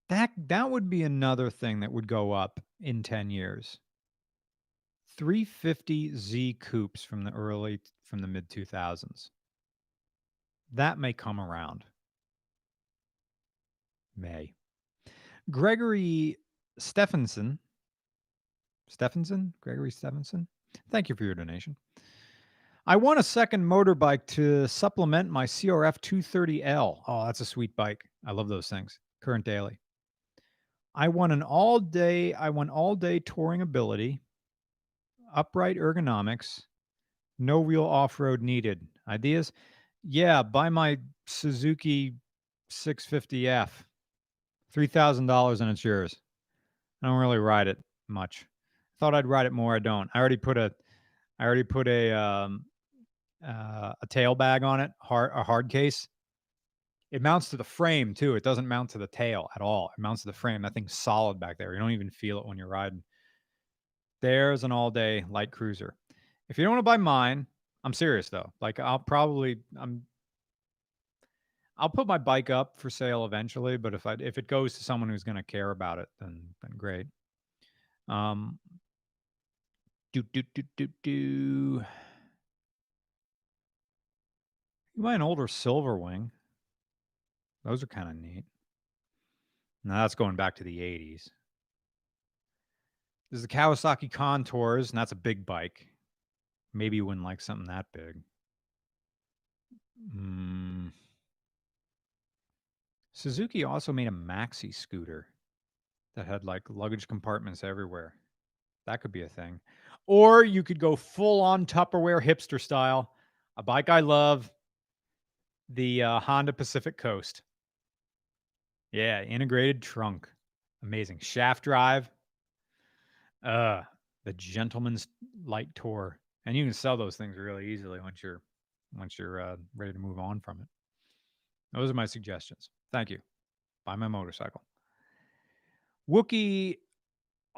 That would be another thing that would go up in 10 years. 350Z coupes from the mid 2000s. That may come around. May. Gregory Stephenson. Gregory Stephenson. Thank you for your donation. I want a second motorbike to supplement my CRF 230L. Oh, that's a sweet bike. I love those things. Current daily. I want all day touring ability, upright ergonomics, no real off-road needed. Ideas? Yeah, buy my Suzuki 650F. $3,000 and it's yours. I don't really ride it much. Thought I'd ride it more. I don't. I already put a tail bag on it, a hard case. It mounts to the frame too. It doesn't mount to the tail at all. It mounts to the frame. That thing's solid back there. You don't even feel it when you're riding. There's an all-day light cruiser. If you don't want to buy mine, I'm serious though. Like I'll put my bike up for sale eventually, but if it goes to someone who's going to care about it, then great. You buy an older Silver Wing. Those are kind of neat. Now that's going back to the 80s. There's the Kawasaki Contours, and that's a big bike. Maybe you wouldn't like something that big. Suzuki also made a maxi scooter that had like luggage compartments everywhere. That could be a thing. Or you could go full on Tupperware hipster style. A bike I love, the Honda Pacific Coast. Yeah, integrated trunk. Amazing. Shaft drive. The Gentleman's Light Tour. And you can sell those things really easily once you're ready to move on from it. Those are my suggestions. Thank you. Buy my motorcycle. Wookie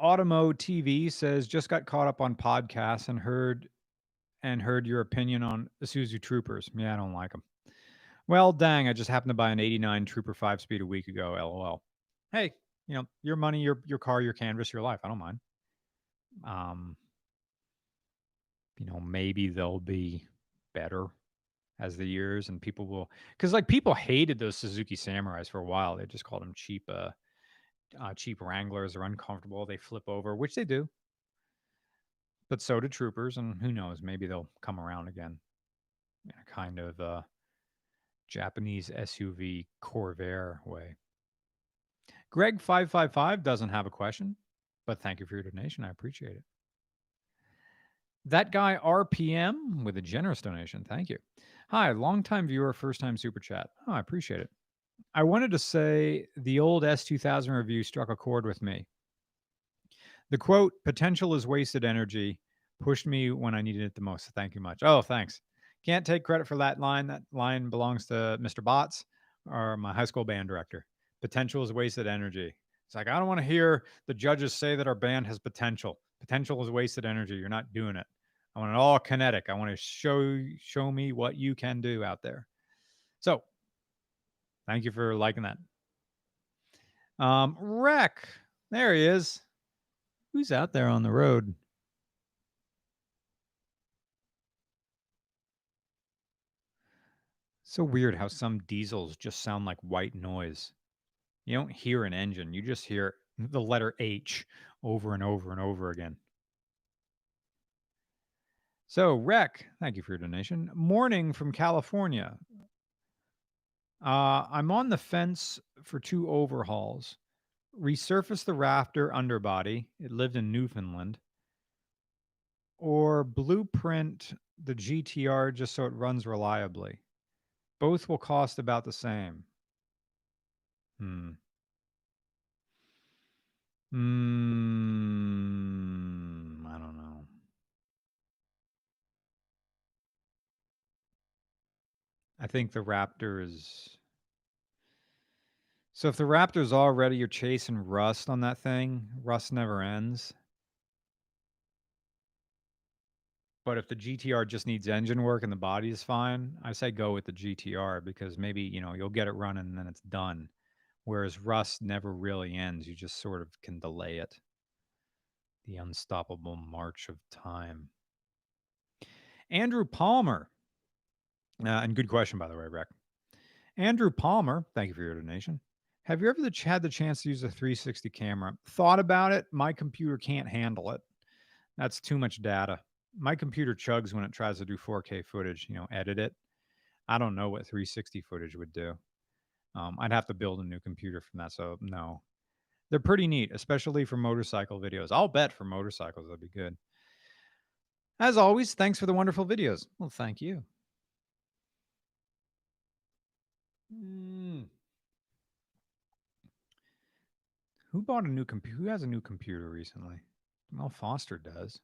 Automo TV says just got caught up on podcasts and heard your opinion on the Isuzu Troopers. Yeah, I don't like them. Well, dang, I just happened to buy an 89 Trooper 5-speed a week ago. LOL. Hey, your money, your car, your canvas, your life. I don't mind. Maybe they'll be better as the years and people will, because like people hated those Suzuki Samurais for a while. They just called them cheap Wranglers. They're uncomfortable. They flip over, which they do. But so do Troopers, and who knows? Maybe they'll come around again in a kind of Japanese SUV Corvair way. Greg555 doesn't have a question, but thank you for your donation. I appreciate it. That guy RPM with a generous donation. Thank you. Hi, longtime viewer, first time super chat. Oh, I appreciate it. I wanted to say the old S2000 review struck a chord with me. The quote, potential is wasted energy, pushed me when I needed it the most. Thank you much. Oh, thanks. Can't take credit for that line. That line belongs to Mr. Botts or my high school band director. Potential is wasted energy. It's like, I don't want to hear the judges say that our band has potential. Potential is wasted energy. You're not doing it. I want it all kinetic. I want to show me what you can do out there. So thank you for liking that. Wreck. There he is. Who's out there on the road? So weird how some diesels just sound like white noise. You don't hear an engine, you just hear the letter H over and over and over again. So, Rec, thank you for your donation. Morning from California. I'm on the fence for 2 overhauls. Resurface the Raptor underbody. It lived in Newfoundland. Or blueprint the GTR just so it runs reliably. Both will cost about the same. Hmm. I don't know. I think the Raptor is. So if the Raptor's already you're chasing rust on that thing, rust never ends. But if the GTR just needs engine work and the body is fine, I say go with the GTR because maybe, you'll get it running and then it's done. Whereas rust never really ends. You just sort of can delay it. The unstoppable march of time. Andrew Palmer. And good question, by the way, Rick. Andrew Palmer, thank you for your donation. Have you ever had the chance to use a 360 camera? Thought about it. My computer can't handle it. That's too much data. My computer chugs when it tries to do 4K footage, edit it. I don't know what 360 footage would do. I'd have to build a new computer from that. So, no. They're pretty neat, especially for motorcycle videos. I'll bet for motorcycles, that'd be good. As always, thanks for the wonderful videos. Well, thank you. Who bought a new computer? Who has a new computer recently? Well, Foster does.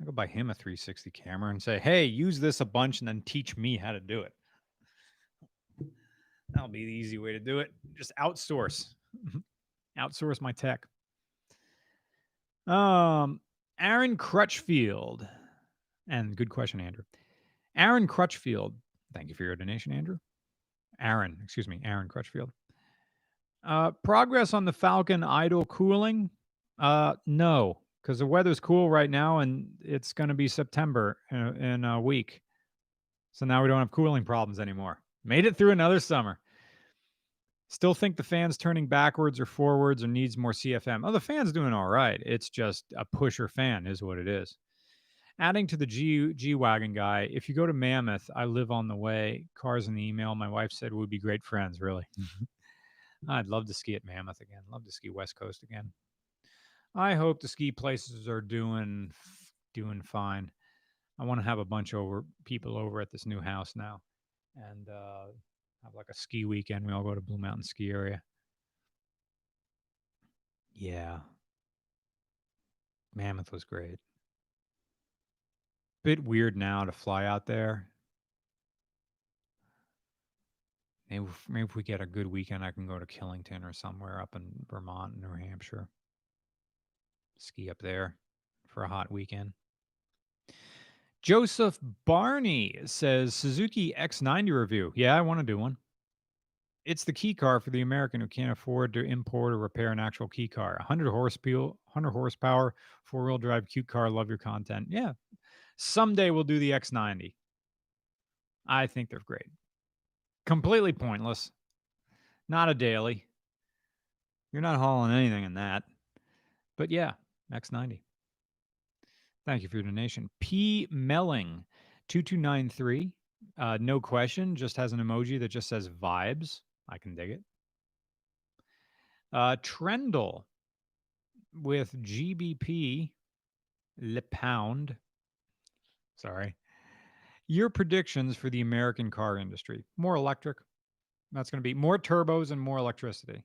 I go buy him a 360 camera and say, hey, use this a bunch and then teach me how to do it. That'll be the easy way to do it. Just outsource. Outsource my tech. Aaron Crutchfield. And good question, Andrew. Aaron Crutchfield. Thank you for your donation, Andrew. Aaron Crutchfield. Progress on the Falcon idle cooling? No, because the weather's cool right now and it's going to be September in a week. So now we don't have cooling problems anymore. Made it through another summer. Still think the fan's turning backwards or forwards or needs more CFM. Oh, the fan's doing all right. It's just a pusher fan is what it is. Adding to the G-Wagon guy, if you go to Mammoth, I live on the way. Cars in the email. My wife said we'd be great friends, really. I'd love to ski at Mammoth again. Love to ski West Coast again. I hope the ski places are doing fine. I want to have a bunch of people over at this new house now, and have like a ski weekend. We all go to Blue Mountain ski area. Yeah, Mammoth was great. Bit weird now to fly out there. Maybe if we get a good weekend, I can go to Killington or somewhere up in Vermont, New Hampshire. Ski up there for a hot weekend. Joseph Barney says Suzuki X90 review. Yeah, I want to do one. It's the key car for the American who can't afford to import or repair an actual key car. 100 horsepower, four-wheel drive, cute car. Love your content. Yeah. Someday we'll do the X90. I think they're great. Completely pointless. Not a daily. You're not hauling anything in that. But yeah, X90. Thank you for your donation. P. Melling, 2293. No question. Just has an emoji that just says vibes. I can dig it. Trendle with GBP Le Pound. Sorry. Your predictions for the American car industry. More electric. That's going to be more turbos and more electricity.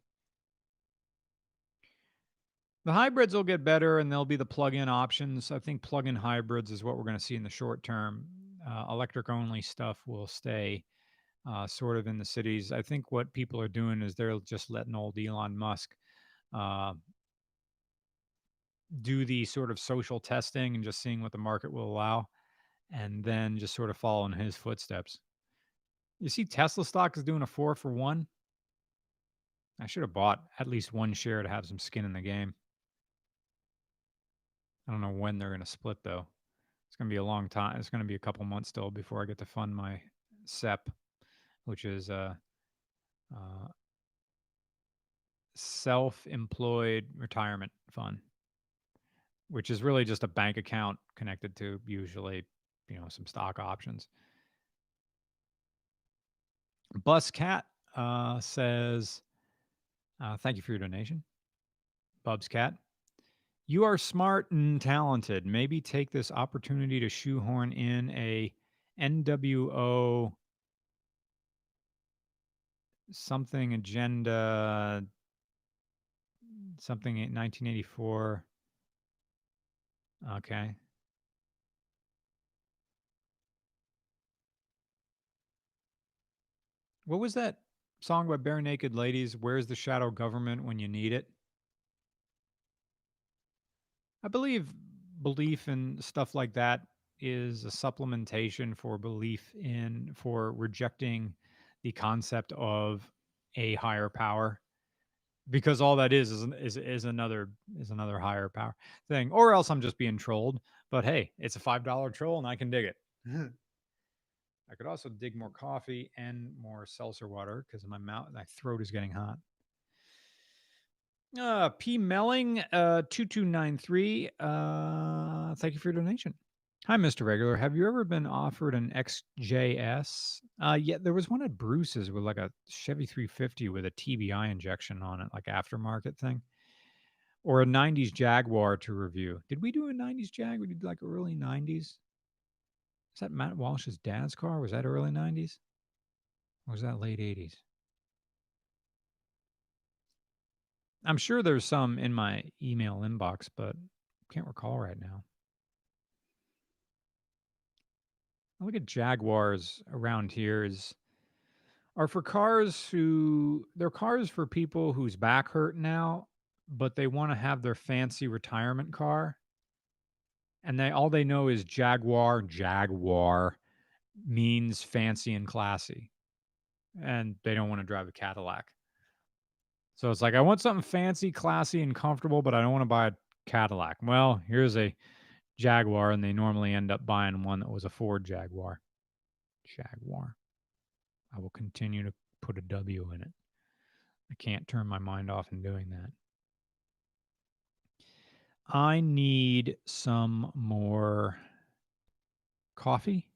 The hybrids will get better and there'll be the plug-in options. I think plug-in hybrids is what we're going to see in the short term. Electric only stuff will stay sort of in the cities. I think what people are doing is they're just letting old Elon Musk uh, do the sort of social testing and just seeing what the market will allow, and then just sort of follow in his footsteps. You see, Tesla stock is doing a 4 for 1. I should have bought at least one share to have some skin in the game. I don't know when they're going to split though. It's going to be a long time. It's going to be a couple months still before I get to fund my SEP, which is uh, self-employed retirement fund, which is really just a bank account connected to usually, some stock options. Bus Cat says, "Thank you for your donation, Bubs Cat. You are smart and talented. Maybe take this opportunity to shoehorn in a NWO something agenda, something in 1984." Okay. What was that song by Bare Naked Ladies? Where's the shadow government when you need it? I believe belief in stuff like that is a supplementation for for rejecting the concept of a higher power, because all that is another higher power thing, or else I'm just being trolled. But hey, it's a $5 troll and I can dig it. I could also dig more coffee and more seltzer water because my throat is getting hot. P Melling 2293. Thank you for your donation. Hi, Mr. Regular. Have you ever been offered an XJS? Yeah, there was one at Bruce's with like a Chevy 350 with a TBI injection on it, like aftermarket thing, or a 90s Jaguar to review. Did we do a 90s Jag? We did like early 90s. Is that Matt Walsh's dad's car? Was that early 90s? Or was that late 80s? I'm sure there's some in my email inbox, but can't recall right now. I look at Jaguars around here are for they're cars for people whose back hurt now, but they want to have their fancy retirement car, and all they know is Jaguar means fancy and classy, and they don't want to drive a Cadillac. So it's like, I want something fancy, classy, and comfortable, but I don't want to buy a Cadillac. Well, here's a Jaguar, and they normally end up buying one that was a Ford Jaguar. Jaguar. I will continue to put a W in it. I can't turn my mind off in doing that. I need some more coffee.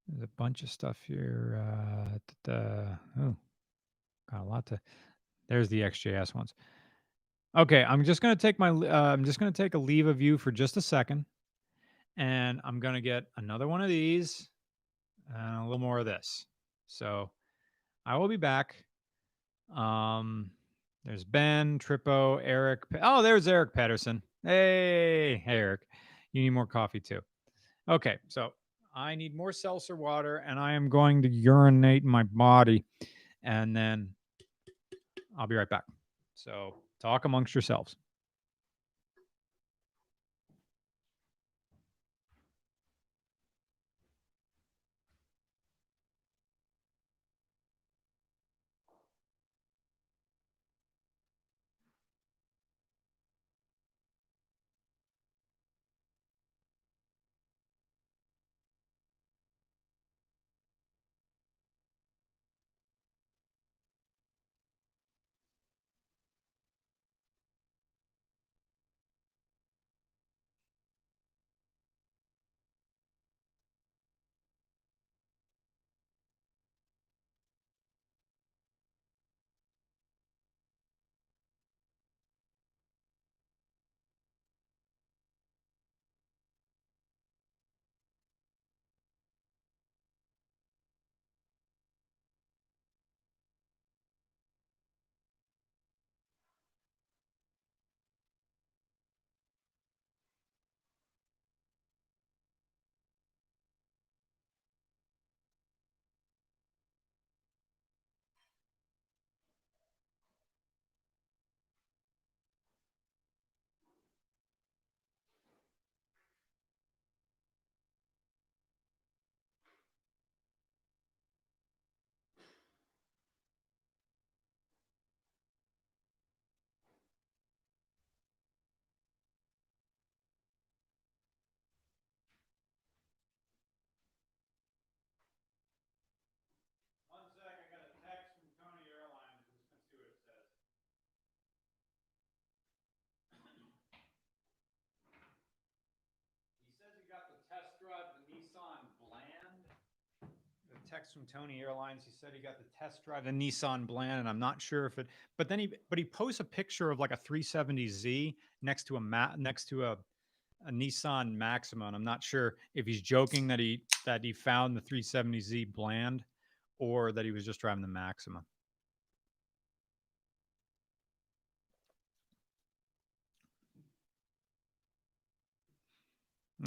There's a bunch of stuff here. Oh, got a lot to. There's the XJS ones. Okay, I'm just gonna take I'm just gonna take a leave of you for just a second, and I'm gonna get another one of these and a little more of this. So I will be back. There's Ben, Trippo, Eric. Oh, there's Eric Pedersen. Hey, Eric. You need more coffee too. Okay, so I need more seltzer water, and I am going to urinate in my body, and then I'll be right back. So talk amongst yourselves. text from Tony Airlines. He said he got the test drive a Nissan Bland, and I'm not sure if it. But then he posts a picture of like a 370Z next to a Nissan Maxima, and I'm not sure if he's joking that he found the 370Z Bland, or that he was just driving the Maxima.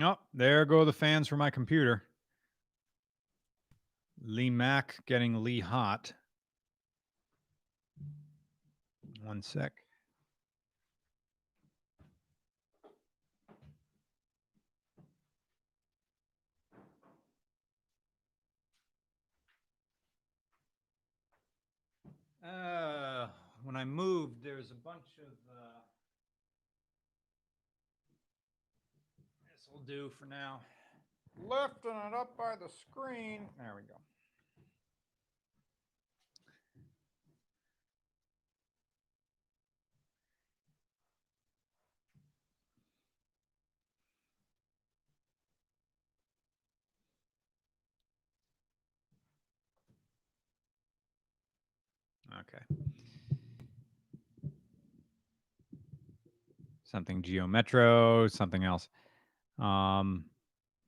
Oh, there go the fans for my computer. Lee Mack getting Lee hot. One sec. When I moved, there's a bunch of. This will do for now. Lifting it up by the screen. There we go. Okay. Something Geo Metro, something else.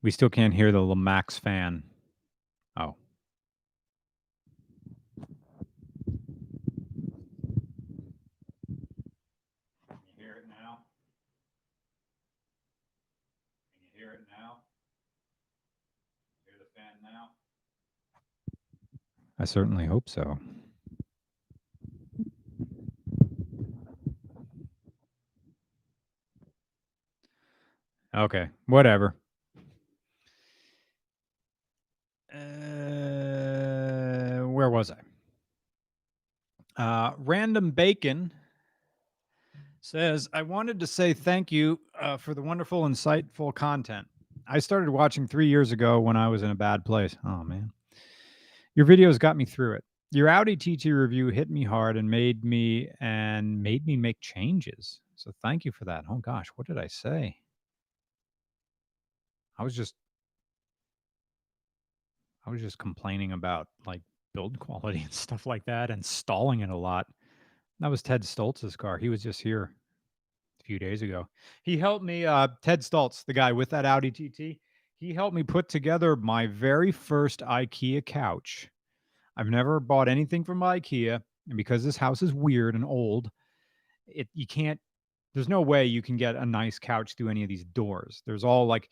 We still can't hear the Lamax fan. Oh. Can you hear it now? Can you hear it now? Hear the fan now? I certainly hope so. Okay, whatever. Where was I? Random Bacon says, I wanted to say thank you for the wonderful, insightful content. I started watching 3 years ago when I was in a bad place. Oh, man. Your videos got me through it. Your Audi TT review hit me hard and made me make changes. So thank you for that. Oh, gosh, what did I say? I was just complaining about like build quality and stuff like that and stalling it a lot. That was Ted Stoltz's car. He was just here a few days ago. He helped me, Ted Stoltz, the guy with that Audi TT. He helped me put together my very first IKEA couch. I've never bought anything from IKEA, and because this house is weird and old, there's no way you can get a nice couch through any of these doors. There's all like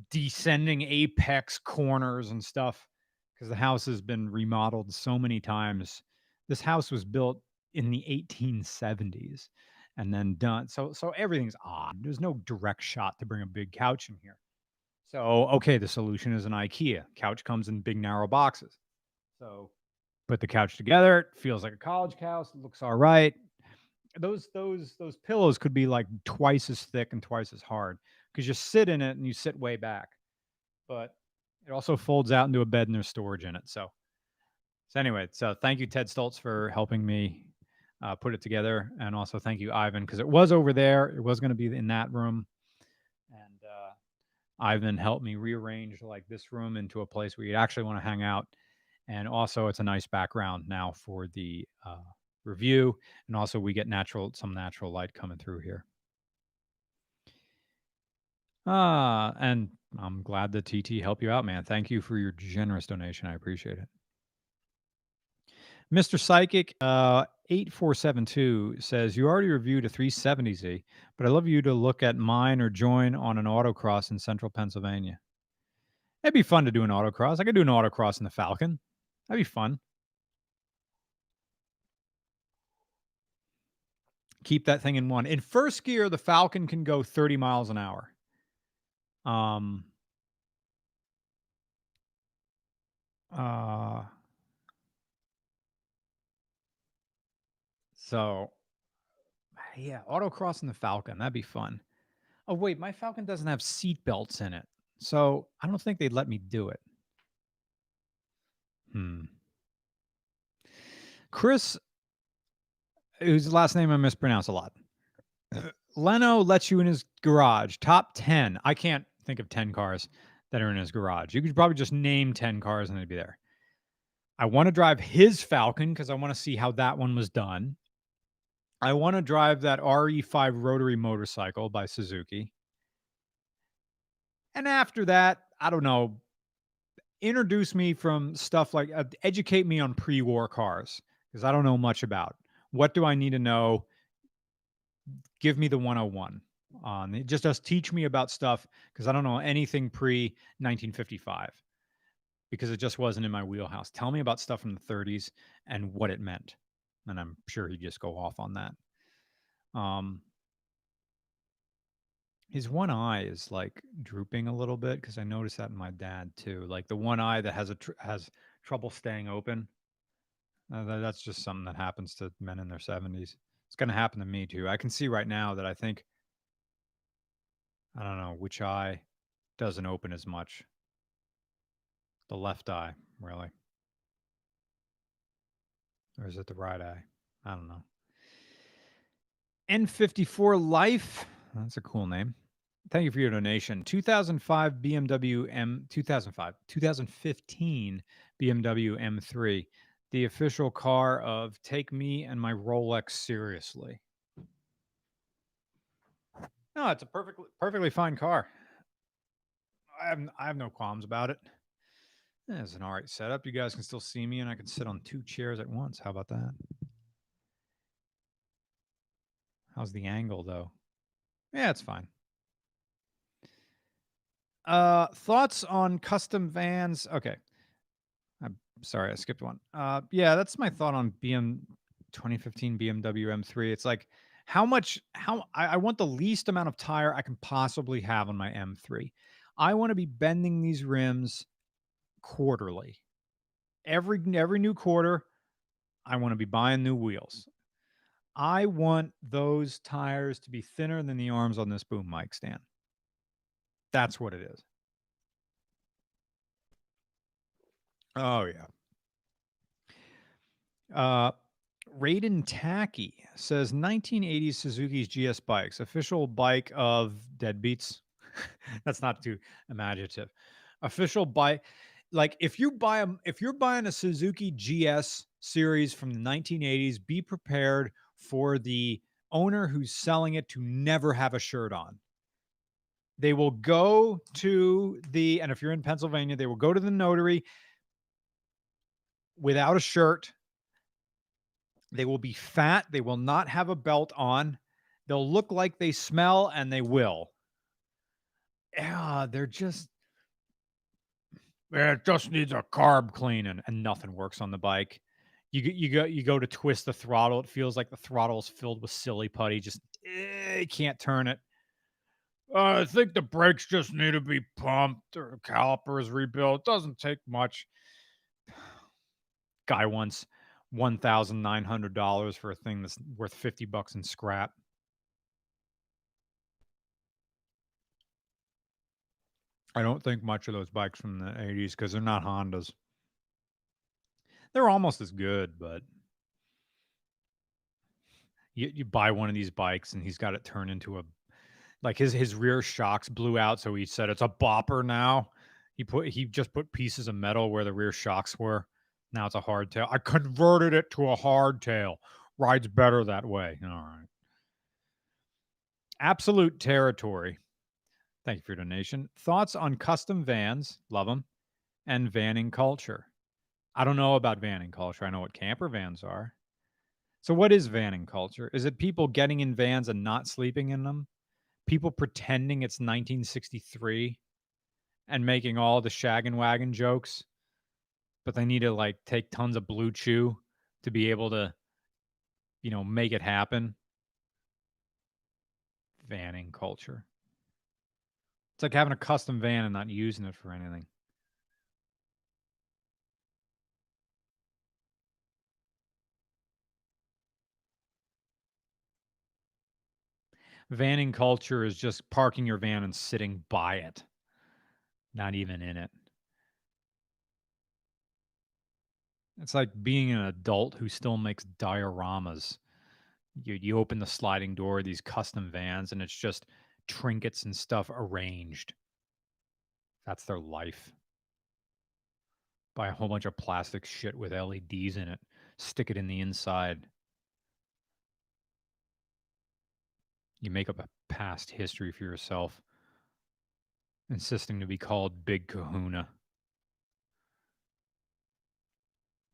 descending apex corners and stuff because the house has been remodeled so many times. This house was built in the 1870s and then done. So everything's odd. There's no direct shot to bring a big couch in here. So, okay, the solution is an IKEA. Couch comes in big, narrow boxes. So put the couch together. It feels like a college couch. It looks all right. Those pillows could be like twice as thick and twice as hard because you sit in it and you sit way back. But it also folds out into a bed and there's storage in it. So anyway, so thank you, Ted Stoltz, for helping me put it together. And also thank you, Ivan, because it was over there. It was going to be in that room. And Ivan helped me rearrange like this room into a place where you'd actually want to hang out. And also it's a nice background now for the review. And also we get some natural light coming through here. And I'm glad that TT helped you out, man. Thank you for your generous donation. I appreciate it. Mr. Psychic 8472 says, you already reviewed a 370Z, but I'd love you to look at mine or join on an autocross in central Pennsylvania. It'd be fun to do an autocross. I could do an autocross in the Falcon. That'd be fun. Keep that thing in one. In first gear, the Falcon can go 30 miles an hour. So yeah, autocross in the Falcon. That'd be fun. Oh, wait, my Falcon doesn't have seat belts in it. So I don't think they'd let me do it. Chris, whose last name I mispronounce a lot. Leno lets you in his garage. Top 10. I can't think of 10 cars that are in his garage. You could probably just name 10 cars and they'd be there. I want to drive his Falcon because I want to see how that one was done. I want to drive that RE5 rotary motorcycle by Suzuki. And after that, I don't know, introduce me from stuff like educate me on pre-war cars because I don't know much about. What do I need to know? Give me the 101 on it. Just teach me about stuff because I don't know anything pre 1955 because it just wasn't in my wheelhouse. Tell me about stuff from the 30s and what it meant. And I'm sure he'd just go off on that. Um, his one eye is like drooping a little bit because I noticed that in my dad too. Like the one eye that has trouble staying open. That's just something that happens to men in their 70s. It's going to happen to me too. I can see right now that I don't know which eye doesn't open as much. The left eye, really. Or is it the right eye? I don't know. N54 Life. That's a cool name. Thank you for your donation. 2005 BMW M 2015 BMW M3, the official car of Take Me and My Rolex Seriously. No, it's a perfectly fine car. I have no qualms about it. It's an all right setup. You guys can still see me, and I can sit on 2 chairs at once. How about that? How's the angle, though? Yeah, it's fine. Thoughts on custom vans? Okay. I'm sorry, I skipped one. Yeah, that's my thought on 2015 BMW M3. It's like how I want the least amount of tire I can possibly have on my M3. I want to be bending these rims quarterly. Every new quarter, I want to be buying new wheels. I want those tires to be thinner than the arms on this boom mic stand. That's what it is. Oh yeah. Raiden Tacky says 1980s Suzuki's GS bikes, official bike of deadbeats. That's not too imaginative. Official bike, like if you're buying a Suzuki GS series from the 1980s, be prepared for the owner who's selling it to never have a shirt on. They will go to and if you're in Pennsylvania, they will go to the notary without a shirt. They will be fat. They will not have a belt on. They'll look like they smell, and they will. Yeah, it just needs a carb cleaning, and nothing works on the bike. You go to twist the throttle. It feels like the throttle is filled with silly putty. Just you can't turn it. I think the brakes just need to be pumped or calipers rebuilt. It doesn't take much. Guy wants $1,900 for a thing that's worth $50 in scrap. I don't think much of those bikes from the 80s because they're not Hondas. They're almost as good, but you buy one of these bikes and he's got it turned into like his rear shocks blew out, so he said it's a bopper now. He just put pieces of metal where the rear shocks were. Now it's a hardtail. I converted it to a hardtail. Rides better that way. All right. Absolute territory. Thank you for your donation. Thoughts on custom vans? Love them. And vanning culture. I don't know about vanning culture. I know what camper vans are. So what is vanning culture? Is it people getting in vans and not sleeping in them? People pretending it's 1963 and making all the shag and wagon jokes, but they need to like take tons of blue chew to be able to, make it happen. Vanning culture. It's like having a custom van and not using it for anything. Vanning culture is just parking your van and sitting by it, not even in it. It's like being an adult who still makes dioramas. You open the sliding door of these custom vans and it's just trinkets and stuff arranged. That's their life. Buy a whole bunch of plastic shit with LEDs in it, stick it in the inside. You make up a past history for yourself, insisting to be called Big Kahuna.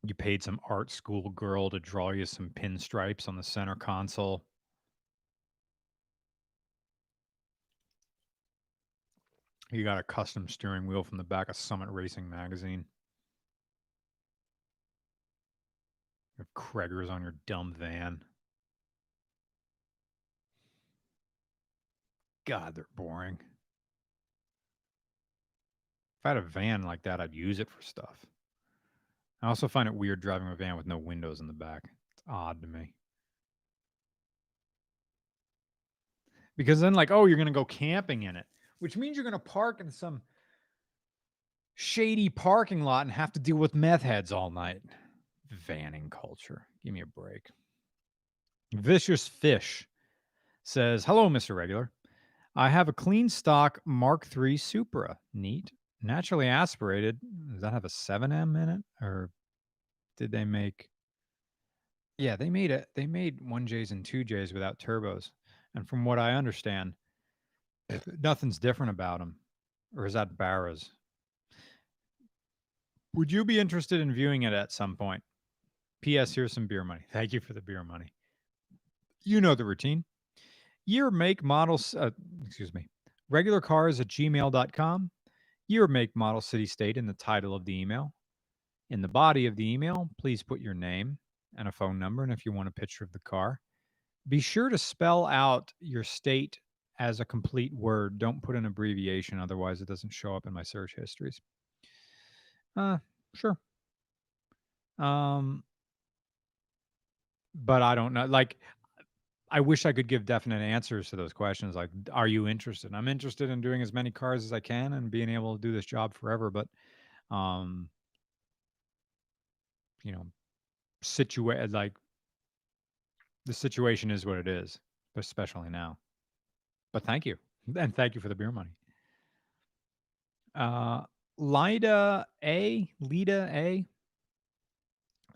You paid some art school girl to draw you some pinstripes on the center console. You got a custom steering wheel from the back of Summit Racing magazine. You have Kreggers on your dumb van. God, they're boring. If I had a van like that, I'd use it for stuff. I also find it weird driving a van with no windows in the back. It's odd to me. Because then, like, oh, you're going to go camping in it, which means you're going to park in some shady parking lot and have to deal with meth heads all night. Vanning culture. Give me a break. Vicious Fish says, hello, Mr. Regular. I have a clean stock Mark III Supra. Neat. Naturally aspirated. Does that have a 7M in it? Or did they make... Yeah, they made it. They made 1Js and 2Js without turbos. And from what I understand, nothing's different about them. Or is that Barra's? Would you be interested in viewing it at some point? P.S. Here's some beer money. Thank you for the beer money. You know the routine. Year, make, models, regular cars at gmail.com. Year, make, model, city, state in the title of the email. In the body of the email, please put your name and a phone number, and if you want a picture of the car. Be sure to spell out your state as a complete word. Don't put an abbreviation, otherwise it doesn't show up in my search histories. Sure. But I don't know. Like, I wish I could give definite answers to those questions. Like, are you interested? I'm interested in doing as many cars as I can and being able to do this job forever. But, you know, like the situation is what it is, especially now. But thank you. And thank you for the beer money. Lida A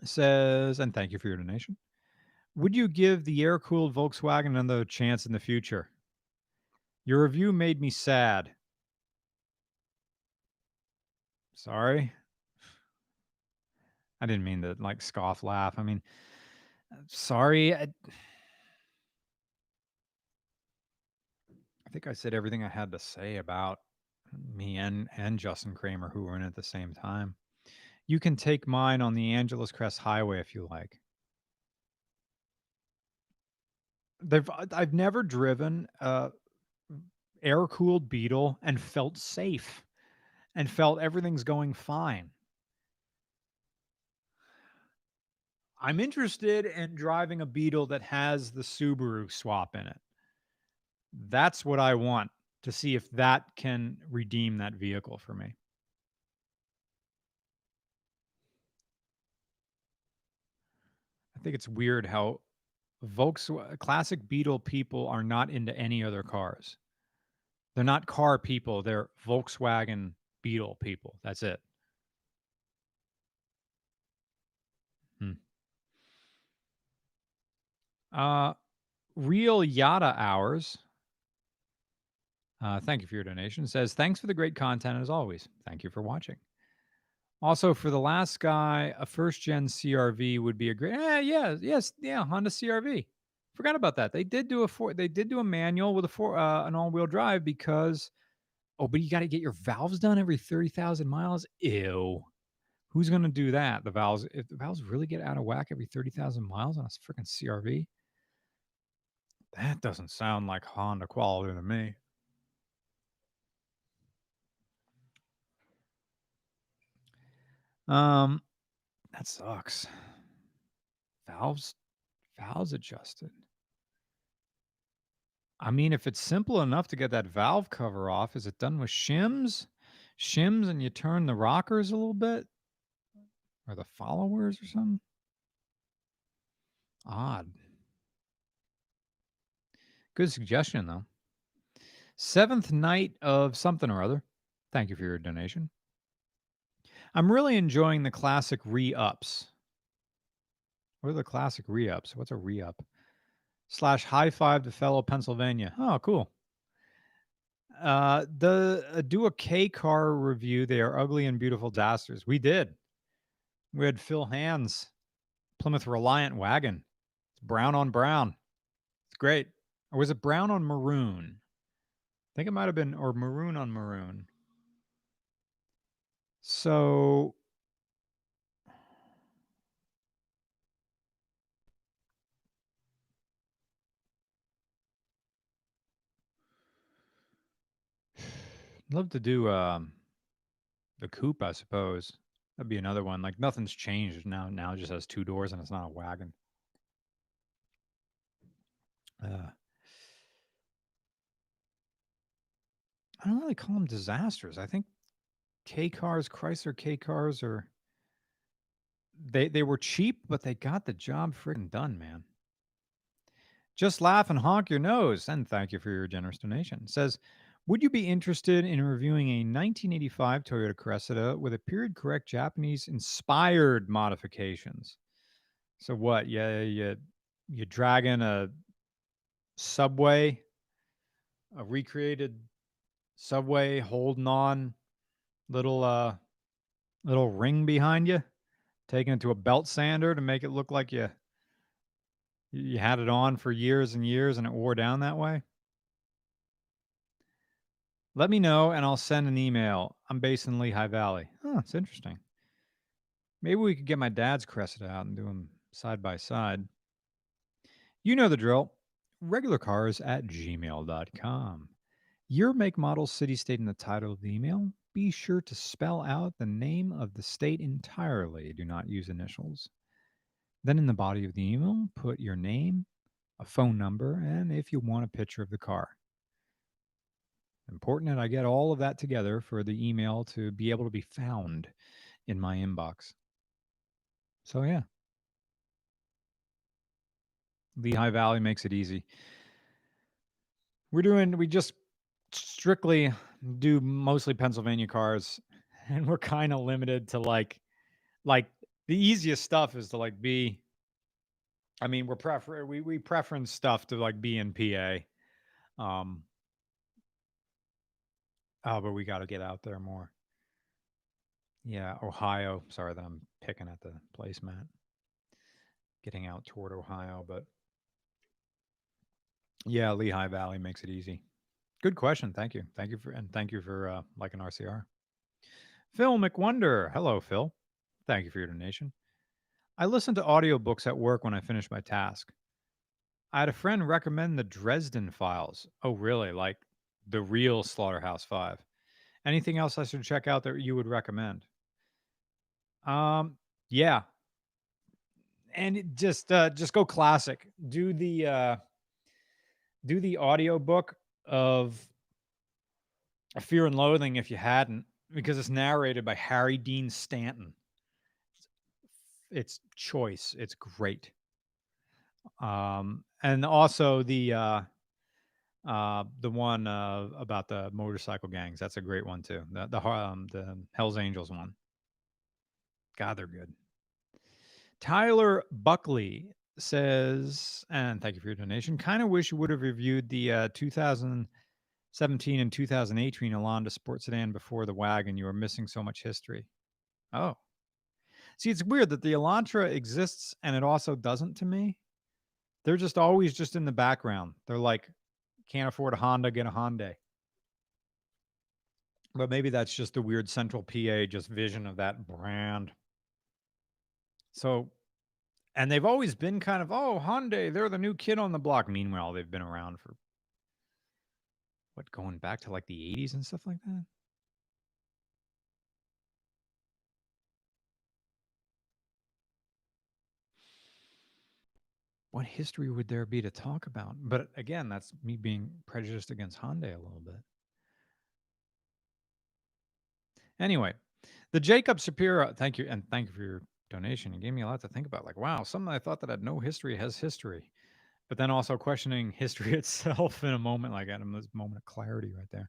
says, and thank you for your donation. Would you give the air-cooled Volkswagen another chance in the future? Your review made me sad. Sorry. I didn't mean to like scoff laugh. I mean, sorry. I think I said everything I had to say about me and Justin Kramer, who were in it at the same time. You can take mine on the Angeles Crest Highway if you like. I've never driven a air-cooled Beetle and felt safe and felt everything's going fine. I'm interested in driving a Beetle that has the Subaru swap in it. That's what I want, to see if that can redeem that vehicle for me. I think it's weird how classic Beetle people are not into any other cars. They're not car people. They're Volkswagen Beetle people. That's it. Real Yada Hours. Thank you for your donation. Says, thanks for the great content as always. Thank you for watching. Also, for the last guy, a first gen CRV would be a great. Honda CRV. Forgot about that. They did do a manual with an all wheel drive because, but you got to get your valves done every 30,000 miles. Ew. Who's going to do that? If the valves really get out of whack every 30,000 miles on a freaking CRV, that doesn't sound like Honda quality to me. That sucks. Valves adjusted. I mean, if it's simple enough to get that valve cover off, is it done with shims? Shims and you turn the rockers a little bit? Or the followers or something? Odd. Good suggestion, though. Seventh Night of something or other. Thank you for your donation. I'm really enjoying the classic re-ups. What are the classic re-ups? What's a re-up? Slash high five to fellow Pennsylvania. Oh, cool. Do a K car review. They are ugly and beautiful disasters. We did. We had Phil Hands, Plymouth Reliant wagon. It's brown on brown. It's great. Or was it brown on maroon? I think it might have been, or maroon on maroon. So I'd love to do the coupe, I suppose. That'd be another one. Like nothing's changed now. Now it just has two doors and it's not a wagon. Uh, I don't really call them disasters. I think K cars, Chrysler K cars, are they were cheap, but they got the job freaking done, man. Just laugh and honk your nose, and thank you for your generous donation. Says, would you be interested in reviewing a 1985 Toyota Cressida with a period correct Japanese inspired modifications? So what? Yeah, you dragging a subway, a recreated subway, holding on little ring behind you, taking it to a belt sander to make it look like you had it on for years and years and it wore down that way. Let me know and I'll send an email. I'm based in Lehigh Valley. Oh, it's interesting. Maybe we could get my dad's Cressida out and do them side by side. You know the drill. Regularcars@gmail.com. Your make, model, city, state in the title of the email. Be sure to spell out the name of the state entirely. Do not use initials. Then in the body of the email, put your name, a phone number, and if you want a picture of the car. Important that I get all of that together for the email to be able to be found in my inbox. So yeah, Lehigh Valley makes it easy. We just strictly do mostly Pennsylvania cars, and we're kind of limited to like the easiest stuff is to like be. I mean, we preference stuff to like be in PA. Um, but we got to get out there more. Yeah, Ohio. Sorry that I'm picking at the placemat. Getting out toward Ohio, but yeah, Lehigh Valley makes it easy. Good question. Thank you. Thank you for liking RCR. Phil McWonder. Hello, Phil. Thank you for your donation. I listen to audiobooks at work when I finish my task. I had a friend recommend the Dresden Files. Oh, really? Like the real Slaughterhouse 5. Anything else I should check out that you would recommend? Yeah. And just go classic. Do the audiobook of A Fear and Loathing if you hadn't, because it's narrated by Harry Dean Stanton. It's choice. It's great. And also the one about the motorcycle gangs. That's a great one too. The Hell's Angels one. God, they're good. Tyler Buckley says, and thank you for your donation. Kind of wish you would have reviewed the 2017 and 2018 Alonda Sport Sedan before the wagon. You are missing so much history. Oh, see, it's weird that the Elantra exists and it also doesn't to me. They're just always just in the background. They're like, can't afford a Honda, get a Hyundai. But maybe that's just the weird central PA just vision of that brand. So, and they've always been kind of, oh, Hyundai, they're the new kid on the block. Meanwhile, they've been around for what, going back to like the 80s and stuff like that. What history would there be to talk about? But again, that's me being prejudiced against Hyundai a little bit. Anyway, the Jacob Shapiro, thank you, and thank you for your donation. You gave me a lot to think about. Like, wow, something I thought that had no history has history, but then also questioning history itself in a moment like that. This moment of clarity right there.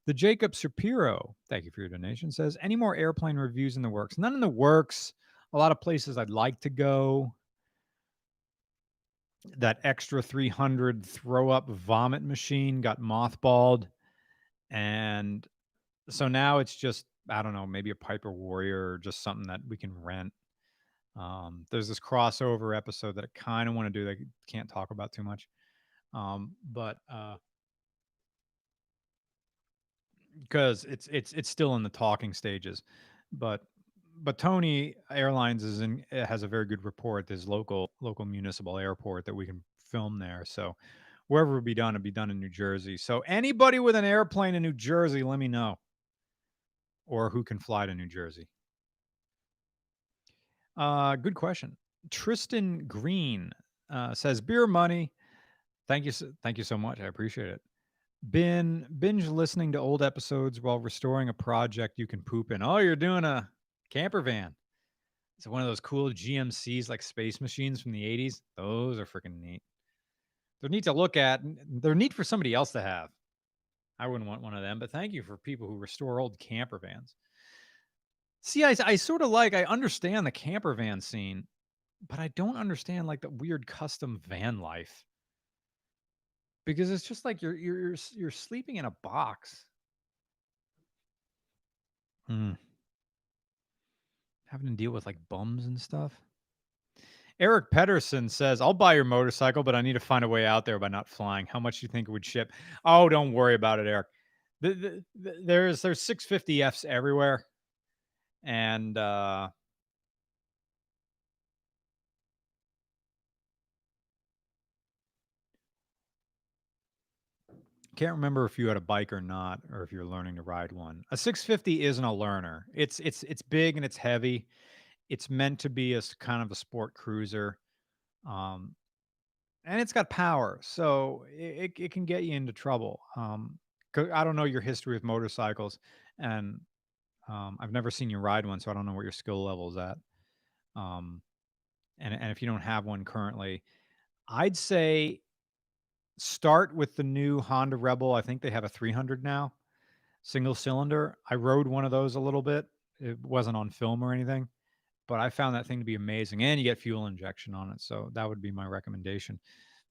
The Jacob Shapiro, thank you for your donation, says, any more airplane reviews in the works? None in the works. A lot of places I'd like to go. That extra 300 throw up vomit machine got mothballed. And so now it's just, I don't know, maybe a Piper Warrior or just something that we can rent. There's this crossover episode that I kind of want to do that I can't talk about too much. But because it's still in the talking stages, but Tony Airlines has a very good report. There's local municipal airport that we can film there. So wherever it would be done, it'd be done in New Jersey. So anybody with an airplane in New Jersey, let me know, or who can fly to New Jersey. Good question. Tristan Green says beer money. Thank you so much. I appreciate it. Been binge listening to old episodes while restoring a project you can poop in. Oh, you're doing a camper van. It's one of those cool GMCs like space machines from the 80s. Those are freaking neat. They're neat to look at. They're neat for somebody else to have. I wouldn't want one of them, but thank you for people who restore old camper vans. See, I sort of I understand the camper van scene, but I don't understand like the weird custom van life because it's just like you're sleeping in a box. Hmm. Having to deal with like bums and stuff. Eric Pedersen says, I'll buy your motorcycle, but I need to find a way out there by not flying. How much do you think it would ship? Oh, don't worry about it, Eric. There's 650Fs everywhere. And can't remember if you had a bike or not, or if you're learning to ride one. A 650 isn't a learner. It's big and it's heavy. It's meant to be kind of a sport cruiser. Um, and it's got power, so it can get you into trouble. I don't know your history with motorcycles, and I've never seen you ride one, so I don't know what your skill level is at. Um, and if you don't have one currently, I'd say start with the new Honda Rebel. I think they have a 300 now, single cylinder. I rode one of those a little bit. It wasn't on film or anything, but I found that thing to be amazing, and you get fuel injection on it. So that would be my recommendation.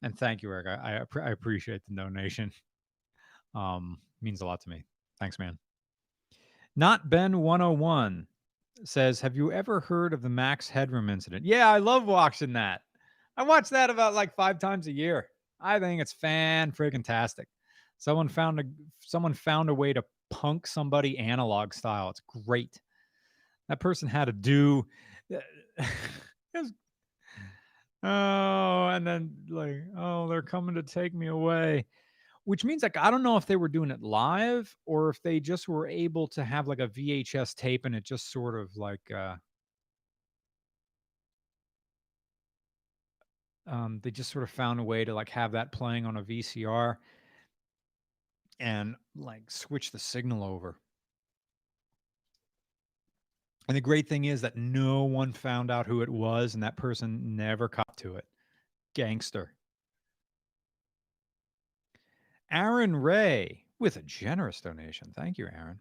And thank you, Eric. I appreciate the donation. Means a lot to me. Thanks, man. Not Ben 101 says, have you ever heard of the Max Headroom incident? Yeah, I love watching that. I watch that about like 5 times a year. I think it's fan freaking tastic. Someone found a way to punk somebody analog style. It's great. That person had to do oh, and then like, oh, they're coming to take me away. Which means like I don't know if they were doing it live or if they just were able to have like a VHS tape and it just sort of like they just sort of found a way to like have that playing on a VCR and like switch the signal over. And the great thing is that no one found out who it was and that person never caught to it. Gangster. Aaron Ray with a generous donation. Thank you, Aaron.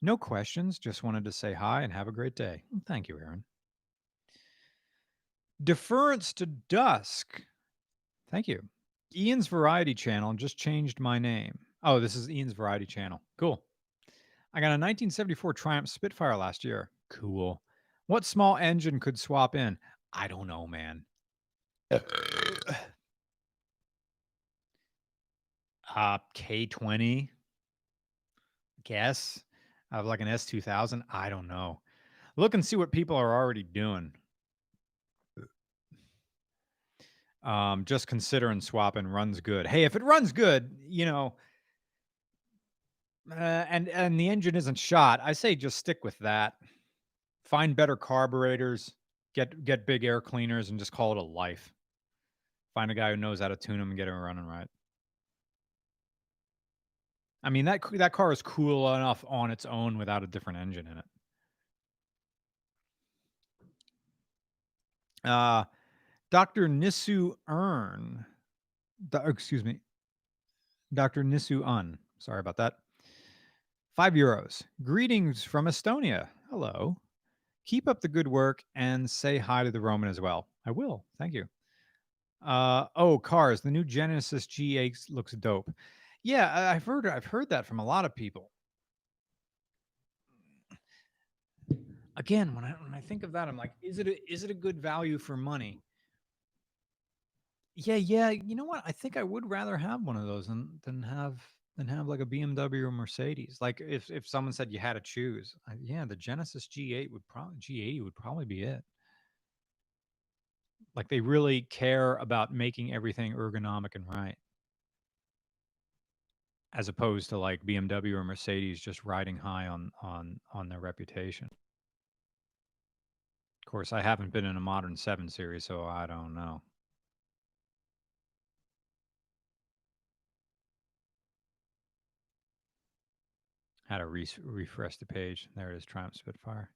No questions. Just wanted to say hi and have a great day. Thank you, Aaron. Deference to Dusk. Thank you. Ian's Variety Channel just changed my name. Oh, this is Ian's Variety Channel. Cool. I got a 1974 Triumph Spitfire last year. Cool. What small engine could swap in? I don't know, man. K20. Guess. I have like an S2000. I don't know. Look and see what people are already doing. Just considering swapping runs good. Hey, if it runs good, and the engine isn't shot, I say just stick with that. Find better carburetors, get big air cleaners, and just call it a life. Find a guy who knows how to tune them and get them running right. I mean that car is cool enough on its own without a different engine in it. Dr. Nisu Earn. Excuse me. Dr. Nisu Un. Sorry about that. €5. Greetings from Estonia. Hello. Keep up the good work and say hi to the Roman as well. I will. Thank you. Oh, cars. The new Genesis G8 looks dope. Yeah, I've heard that from a lot of people. Again, when I think of that, I'm like, is it a good value for money? Yeah, yeah. You know what? I think I would rather have one of those than have like a BMW or Mercedes. Like if someone said you had to choose, yeah, the Genesis G80 would probably be it. Like they really care about making everything ergonomic and right, as opposed to like BMW or Mercedes just riding high on their reputation. Of course, I haven't been in a modern 7 series, so I don't know. How to refresh the page. There it is, Triumph Spitfire.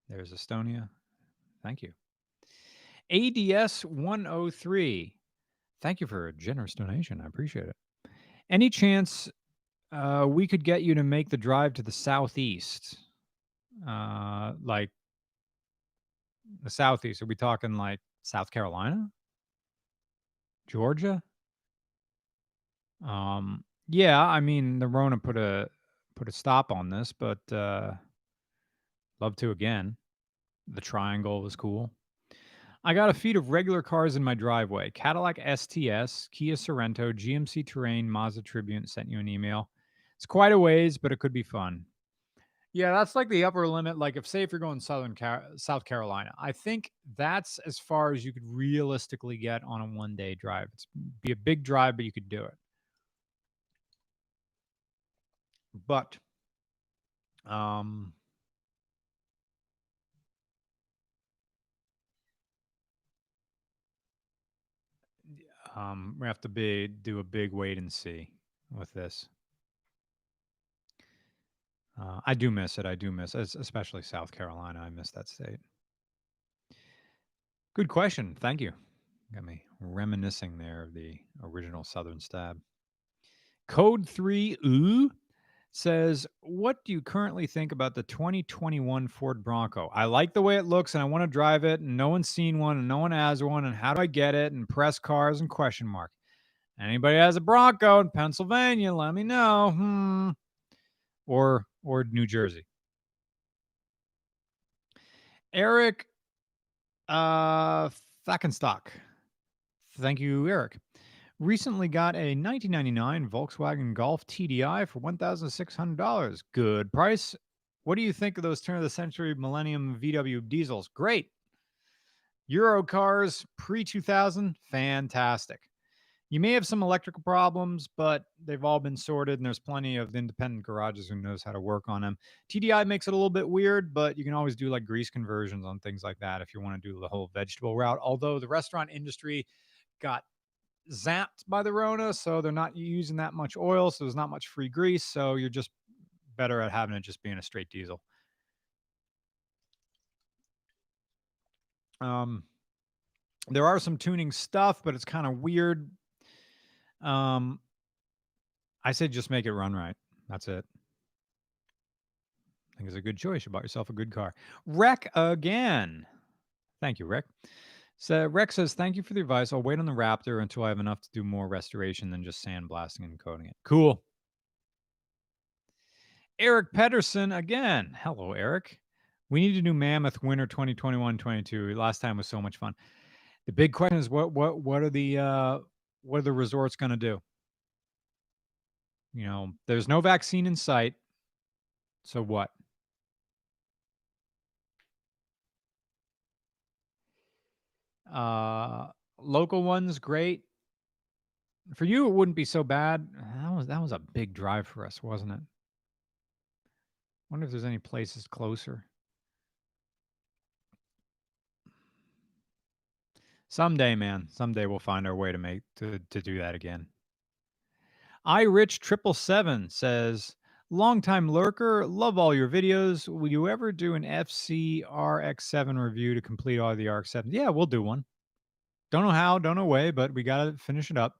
There's Estonia. Thank you. ADS 103. Thank you for a generous donation. I appreciate it. Any chance we could get you to make the drive to the southeast? Like the southeast. Are we talking like South Carolina? Georgia? Yeah, I mean the Rona put a stop on this, but love to again. The triangle was cool. I got a feed of regular cars in my driveway. Cadillac STS, Kia Sorento, GMC Terrain, Mazda Tribune sent you an email. It's quite a ways, but it could be fun. Yeah, that's like the upper limit. Like if you're going South Carolina, I think that's as far as you could realistically get on a 1-day drive. It's be a big drive, but you could do it. But um we have to do a big wait and see with this. I do miss it. I do miss, especially South Carolina. I miss that state. Good question. Thank you. Got me reminiscing there of the original Southern stab. Code 3 Ooh says, "What do you currently think about the 2021 Ford Bronco? I like the way it looks and I want to drive it, and no one's seen one and no one has one, and how do I get it? And press cars and question mark. Anybody has a Bronco in Pennsylvania, let me know. Or New Jersey." Eric Fackenstock. Thank you, Eric. Recently got a 1999 Volkswagen Golf TDI for $1,600. Good price. What do you think of those turn of the century Millennium VW diesels? Great. Euro cars pre 2000, fantastic. You may have some electrical problems, but they've all been sorted, and there's plenty of independent garages who knows how to work on them. TDI makes it a little bit weird, but you can always do like grease conversions on things like that if you want to do the whole vegetable route. Although the restaurant industry got zapped by the Rona, so they're not using that much oil, so there's not much free grease, so you're just better at having it just being a straight diesel. Um, there are some tuning stuff, but it's kind of weird. I say just make it run right. That's it. I think it's a good choice. You bought yourself a good car. Rec again. Thank you, Rec. So Rec says, "Thank you for the advice. I'll wait on the Raptor until I have enough to do more restoration than just sandblasting and coating it." Cool. Eric Pedersen again. Hello, Eric. We need to do Mammoth Winter 2021-22. Last time was so much fun. The big question is what are the resorts going to do? You know, there's no vaccine in sight. So what? Local ones, great. For you, it wouldn't be so bad. That was a big drive for us, wasn't it? Wonder if there's any places closer. Someday, man. Someday we'll find our way to do that again. iRich777 says, "Longtime lurker, love all your videos. Will you ever do an FC RX7 review to complete all the RX7?" Yeah, we'll do one. Don't know how, don't know way, but we got to finish it up.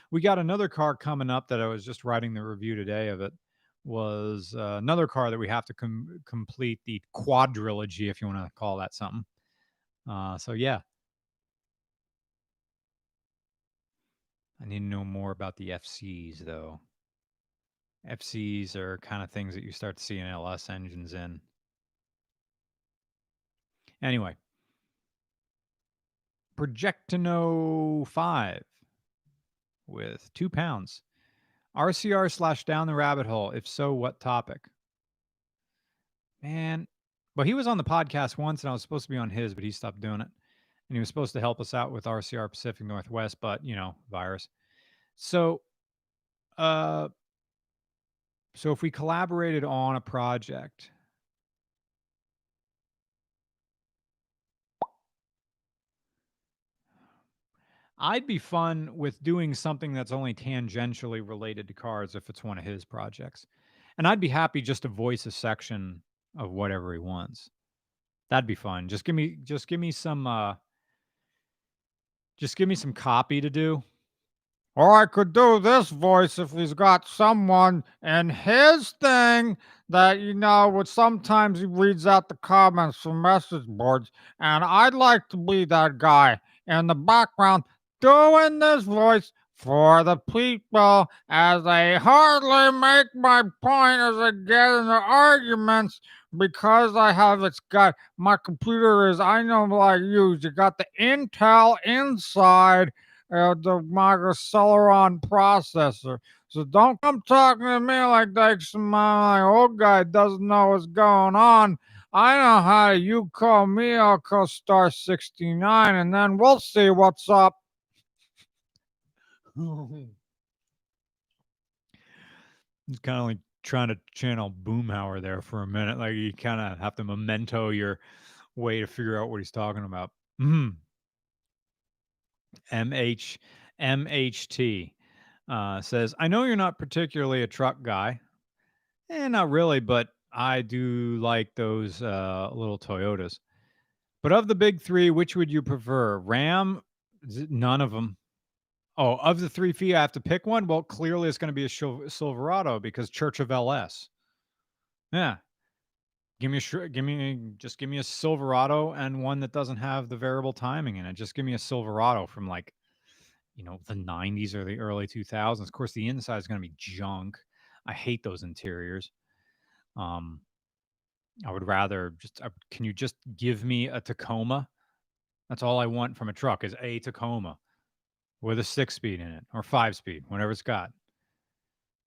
We got another car coming up that I was just writing the review today of it. was another car that we have to complete the quadrilogy, if you want to call that something. So yeah, I need to know more about the FCs though. FCs are kind of things that you start to see in LS engines in. Anyway, Projectino 5 with £2. RCR slash down the rabbit hole. If so, what topic? Man, well, he was on the podcast once and I was supposed to be on his, but he stopped doing it. And he was supposed to help us out with RCR Pacific Northwest, but virus. So, uh, so if we collaborated on a project, I'd be fun with doing something that's only tangentially related to cars if it's one of his projects. And I'd be happy just to voice a section of whatever he wants. That'd be fun. Just give me some copy to do. Or I could do this voice if he's got someone in his thing that, would sometimes he reads out the comments from message boards. And I'd like to be that guy in the background doing this voice for the people as they hardly make my point as I get into arguments because I have it's got my computer is I know what I use. You got the Intel inside the Celeron processor. So don't come talking to me like that. My old guy doesn't know what's going on. I know how you call me. I'll call star 69 and then we'll see what's up. It's kind of like trying to channel Boomhauer there for a minute. Like you kind of have to memento your way to figure out what he's talking about. MH MHT says, I know you're not particularly a truck guy. Not really, but I do like those little Toyotas. But of the big three, which would you prefer? Ram? None of them. Oh, of the three feet, I have to pick one. Well, clearly it's going to be a Silverado because Church of LS. Yeah, give me a Silverado and one that doesn't have the variable timing in it. Just give me a Silverado from like the 90s or the early 2000s. Of course, the inside is going to be junk. I hate those interiors. Um, I would rather can you just give me a Tacoma? That's all I want from a truck is a Tacoma with a 6-speed in it or 5-speed, whatever it's got.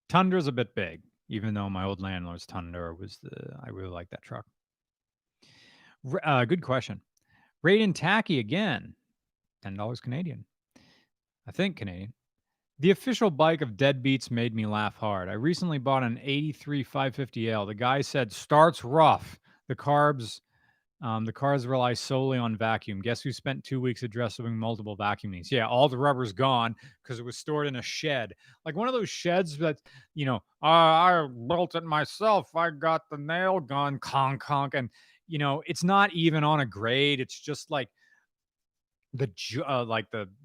Tundra's a bit big, even though my old landlord's Tundra I really like that truck. Good question. Raiden Tacky again, $10 Canadian. I think Canadian. The official bike of Deadbeats made me laugh hard. I recently bought an 83 550L. The guy said starts rough. The cars rely solely on vacuum. Guess who spent 2 weeks addressing multiple vacuum needs? Yeah, all the rubber's gone because it was stored in a shed. Like one of those sheds that, I built it myself. I got the nail gun, conk, conk. And, it's not even on a grade. It's just like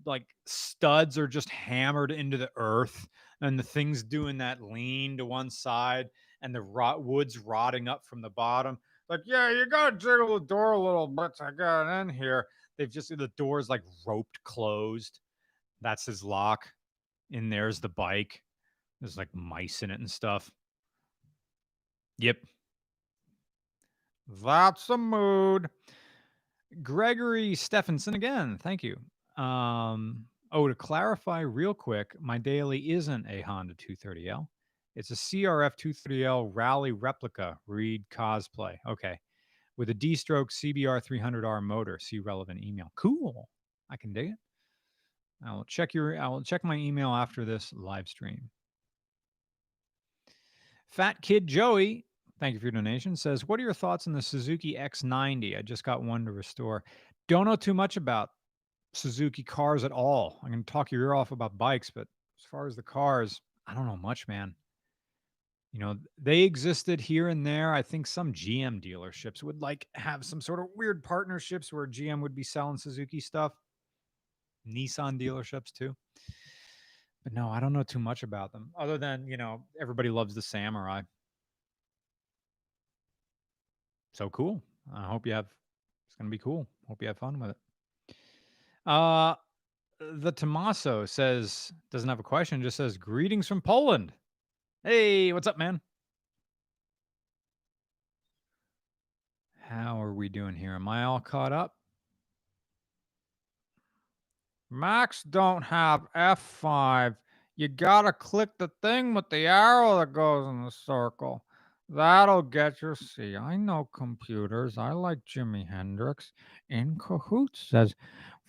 like studs are just hammered into the earth and the thing's doing that lean to one side and the wood's rotting up from the bottom. Like, yeah, you gotta jiggle the door a little bit to get in here. The door's like roped closed. That's his lock. In there's the bike. There's like mice in it and stuff. Yep. That's a mood. Gregory Stephenson again. Thank you. To clarify real quick, my daily isn't a Honda 230L. It's a CRF 230L Rally replica Reed cosplay. Okay. With a D-stroke CBR 300R motor. See relevant email. Cool. I can dig it. I will check my email after this live stream. Fat Kid Joey, thank you for your donation, says, what are your thoughts on the Suzuki X90? I just got one to restore. Don't know too much about Suzuki cars at all. I'm going to talk your ear off about bikes, but as far as the cars, I don't know much, man. They existed here and there. I think some GM dealerships would like have some sort of weird partnerships where GM would be selling Suzuki stuff. Nissan dealerships too. But no, I don't know too much about them other than, everybody loves the Samurai. So cool. I hope you have. It's gonna be cool. Hope you have fun with it. Uh, the Tommaso says doesn't have a question. Just says greetings from Poland. Hey, what's up, man? How are we doing here? Am I all caught up? Macs don't have F5. You gotta click the thing with the arrow that goes in the circle. That'll get your C. I know computers. I like Jimi Hendrix. In Cahoots says,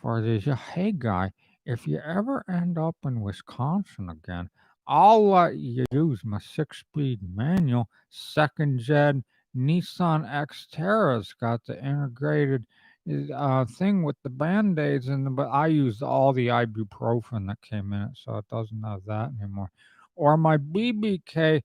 for the hey guy, if you ever end up in Wisconsin again, I'll let you use my 6 speed manual, second gen Nissan Xterra's got the integrated thing with the Band-Aids in them, but I used all the ibuprofen that came in it, so it doesn't have that anymore. Or my BBK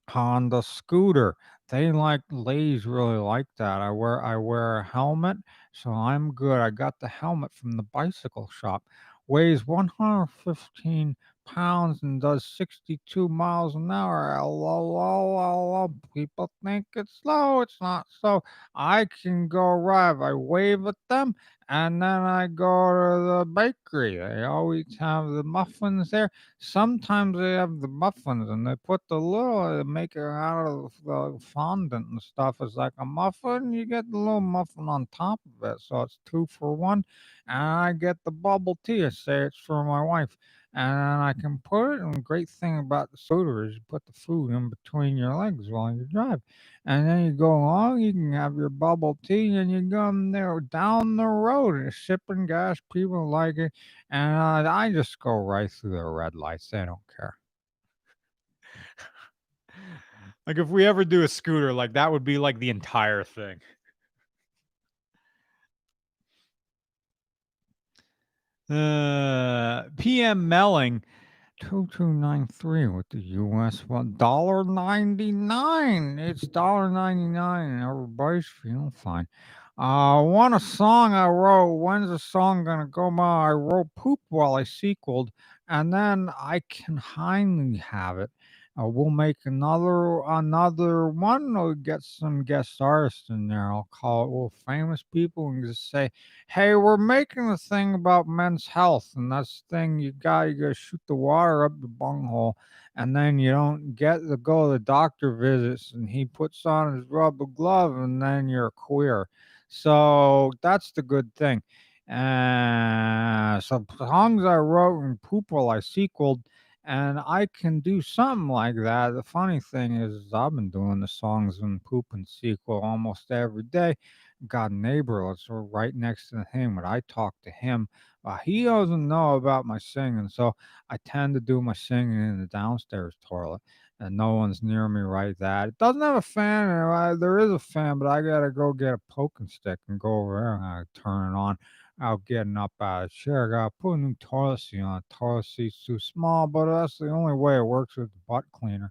Honda scooter. They like ladies really like that. I wear a helmet, so I'm good. I got the helmet from the bicycle shop. Weighs 115 pounds and does 62 miles an hour. Hello, hello, hello. People think it's slow. It's not slow. I can go arrive. I wave at them and then I go to the bakery. They always have the muffins there. Sometimes they have the muffins and they put the little, they make it out of the fondant and stuff. It's like a muffin. You get the little muffin on top of it. So it's 2 for 1. And I get the bubble tea. I say it's for my wife. And I can put it. And the great thing about the scooter is you put the food in between your legs while you drive. And then you go along, you can have your bubble tea and you go there down the road and sipping gas. People like it. And I just go right through the red lights. They don't care. Like if we ever do a scooter, like that would be like the entire thing. PM Melling 2293 with the US $1.99. It's $1.99 and everybody's feeling fine. Want a song I wrote. When's the song gonna go by? I wrote poop while I sequeled, and then I can kindly have it. We'll make another one. We'll get some guest artists in there. I'll call it well famous people and just say, hey, we're making a thing about men's health, and that's the thing you gotta shoot the water up the bunghole, and then you don't get to go to the doctor visits, and he puts on his rubber glove, and then you're queer. So that's the good thing. So songs I wrote and poop while I sequeled, and I can do something like that. The funny thing is, I've been doing the songs and poop and sequel almost every day. Got a neighbor that's right next to him, but I talk to him. He doesn't know about my singing, so I tend to do my singing in the downstairs toilet, and no one's near me right that. It doesn't have a fan, and there is a fan, but I gotta go get a poking stick and go over there and I turn it on. Out getting up out of the chair, gotta put a new toilet seat on. Toilet seat's too small, but that's the only way it works with the butt cleaner.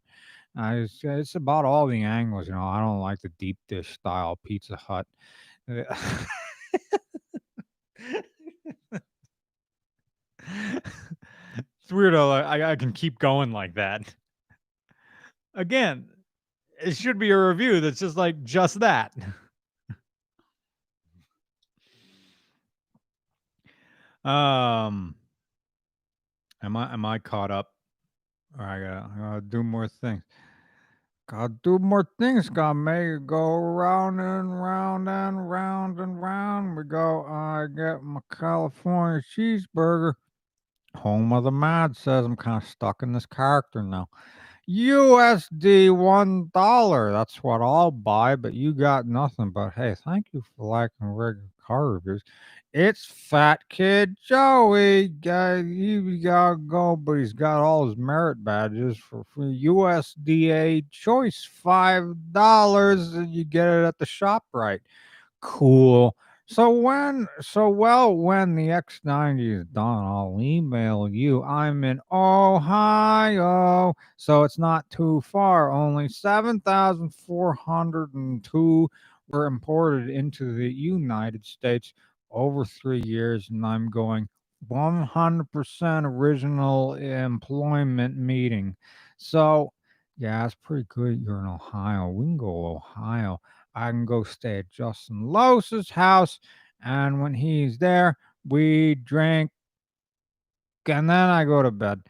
It's about all the angles, I don't like the deep dish style Pizza Hut. It's weird how I can keep going like that. Again, it should be a review that's just like just that. Um, am I caught up? Or I gotta do more things. Gotta do more things. Gotta make it go round and round and round and round. We go. I get my California cheeseburger. Home of the Mad says I'm kind of stuck in this character now. USD $1. That's what I'll buy, but you got nothing. But hey, thank you for liking regular car reviews. It's Fat Kid Joey. He gotta go, but he's got all his merit badges for free. USDA choice $5, and you get it at the shop right. Cool. When the X90 is done, I'll email you. I'm in Ohio, so it's not too far. Only 7,402 were imported into the United States over 3 years, and I'm going 100% original employment meeting. So, yeah, it's pretty good. You're in Ohio. We can go Ohio. I can go stay at Justin Lose's house, and when he's there, we drink and then I go to bed.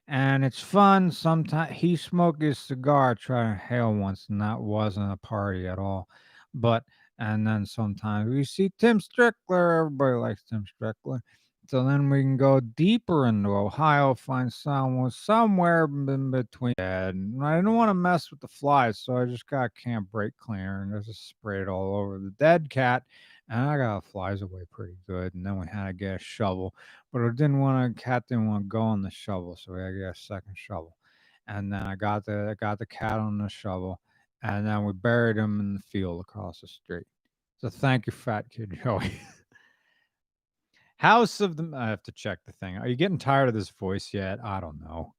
And it's fun. Sometimes he smoked his cigar, tried to hail once, and that wasn't a party at all. But and then sometimes we see Tim Strickler. Everybody likes Tim Strickler. So then we can go deeper into Ohio, find someone somewhere in between. And I didn't want to mess with the flies, so I just got camp brake cleaner and just sprayed it all over the dead cat. And I got the flies away pretty good. And then we had to get a shovel, but I didn't want to. Cat didn't want to go on the shovel, so we had to get a second shovel. And then I got the cat on the shovel, and then we buried him in the field across the street. So thank you, Fat Kid Joey. House of the. I have to check the thing. Are you getting tired of this voice yet? I don't know.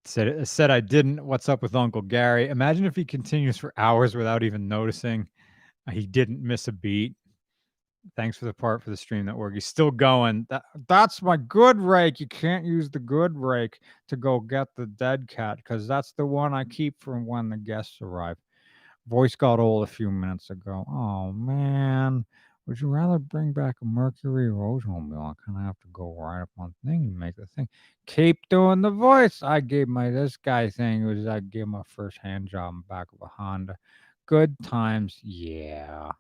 Said I didn't. What's up with Uncle Gary? Imagine if he continues for hours without even noticing. He didn't miss a beat. Thanks for the part for the stream network. He's still going. That's my good rake. You can't use the good rake to go get the dead cat because that's the one I keep from when the guests arrive. Voice got old a few minutes ago. Oh man. Would you rather bring back a Mercury or Oldsmobile? I kind of have to go right up on thing and make the thing. Keep doing the voice. I gave my this guy thing was I gave my first hand job in back of a Honda. Good times, yeah.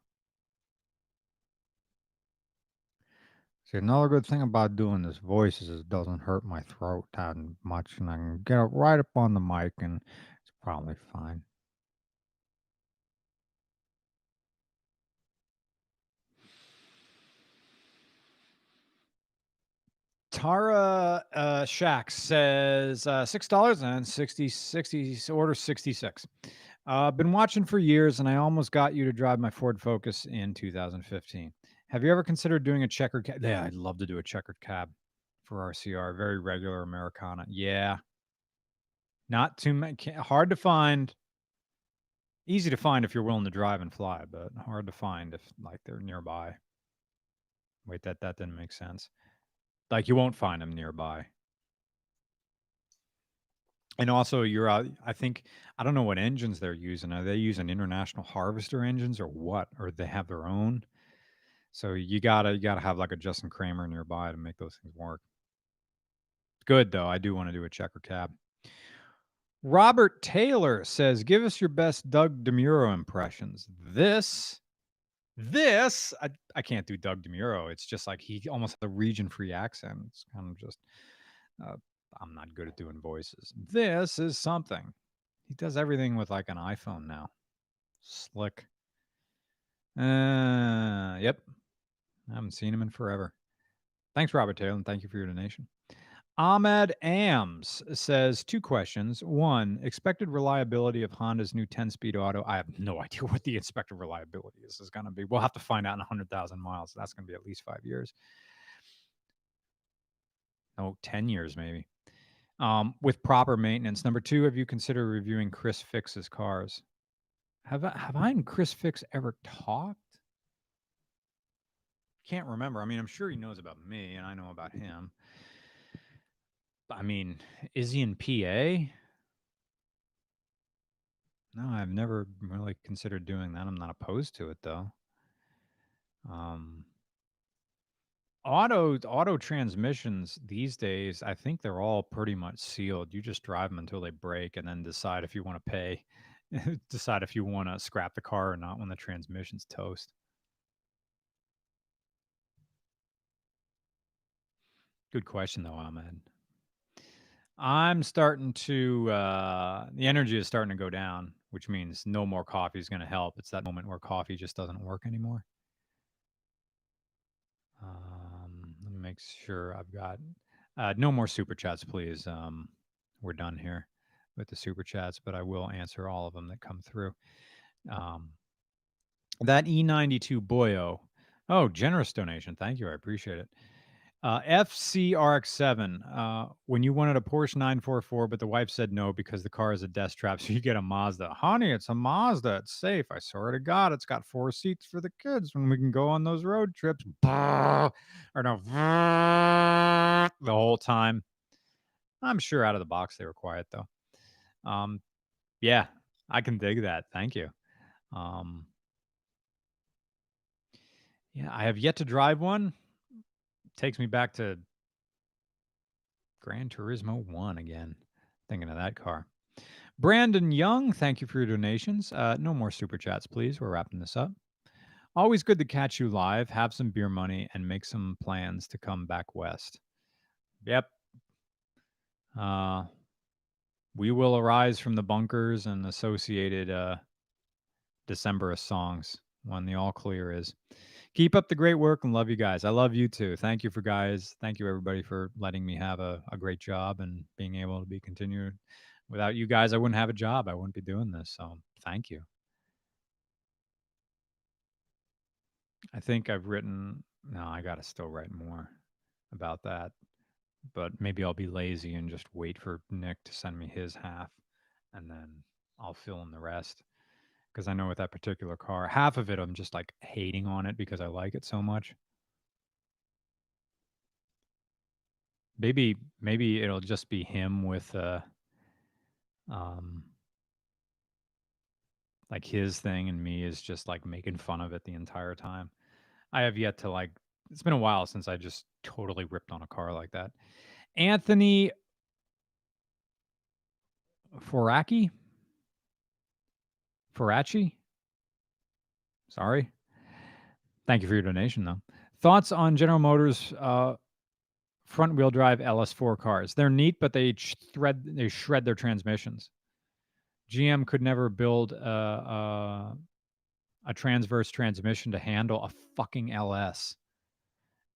See, another good thing about doing this voice is it doesn't hurt my throat that much, and I can get it right up on the mic, and it's probably fine. Tara Shack says $6 and 60 order 66. Been watching for years, and I almost got you to drive my Ford Focus in 2015. Have you ever considered doing a checkered cab? Yeah, I'd love to do a checkered cab for RCR. Very regular Americana. Yeah, not too many. Hard to find. Easy to find if you're willing to drive and fly, but hard to find if like they're nearby. Wait, that didn't make sense. Like you won't find them nearby. And also, you're out. I think I don't know what engines they're using. Are they using International Harvester engines or what? Or they have their own? So you gotta have like a Justin Kramer nearby to make those things work. Good though. I do want to do a checker cab. Robert Taylor says, "Give us your best Doug DeMuro impressions." I can't do Doug DeMuro. It's just like he almost has a region-free accent. It's kind of just uh, I'm not good at doing voices. This is something. He does everything with like an iPhone now. Slick. Yep. I haven't seen him in forever. Thanks, Robert Taylor, and thank you for your donation. Ahmed Ams says two questions. One, expected reliability of Honda's new 10-speed auto. I have no idea what the expected reliability is going to be. We'll have to find out in 100,000 miles. That's going to be at least 5 years. No, 10 years maybe. With proper maintenance. Number two, have you considered reviewing Chris Fix's cars? Have I and Chris Fix ever talked? Can't remember. I mean, I'm sure he knows about me and I know about him. I mean, is he in PA? No, I've never really considered doing that. I'm not opposed to it though. Um, auto transmissions these days, I think they're all pretty much sealed. You just drive them until they break, and then decide if you want to pay, decide if you want to scrap the car or not when the transmission's toast. Good question though, Ahmed. I'm starting to the energy is starting to go down, which means no more coffee is going to help. It's that moment where coffee just doesn't work anymore. Let me make sure I've got no more super chats, please. We're done here with the super chats, but I will answer all of them that come through. Um, that E92 Boyo. Oh, generous donation. Thank you. I appreciate it. FCRX7. When you wanted a Porsche 944, but the wife said no because the car is a death trap, so you get a Mazda. Honey, it's a Mazda. It's safe. I swear to God, it's got 4 seats for the kids when we can go on those road trips. Or no, the whole time. I'm sure out of the box they were quiet though. Yeah, I can dig that. Thank you. Um, yeah, I have yet to drive one. Takes me back to Gran Turismo 1 again. Thinking of that car. Brandon Young, thank you for your donations. No more super chats, please. We're wrapping this up. Always good to catch you live, have some beer money, and make some plans to come back west. Yep. Uh, we will arise from the bunkers and associated Decemberist songs when the all clear is. Keep up the great work and love you guys. I love you too. Thank you for guys. Thank you everybody for letting me have a great job and being able to be continued. Without you guys, I wouldn't have a job. I wouldn't be doing this. So thank you. I think I've written, no, I got to still write more about that. But maybe I'll be lazy and just wait for Nick to send me his half and then I'll fill in the rest. Because I know with that particular car, half of it I'm just like hating on it because I like it so much. Maybe it'll just be him with um like his thing and me is just like making fun of it the entire time. I have yet to like it's been a while since I just totally ripped on a car like that. Anthony Foracci? Foracci? Sorry. Thank you for your donation though. Thoughts on General Motors front wheel drive LS4 cars? They're neat, but they shred their transmissions. GM could never build a transverse transmission to handle a fucking LS.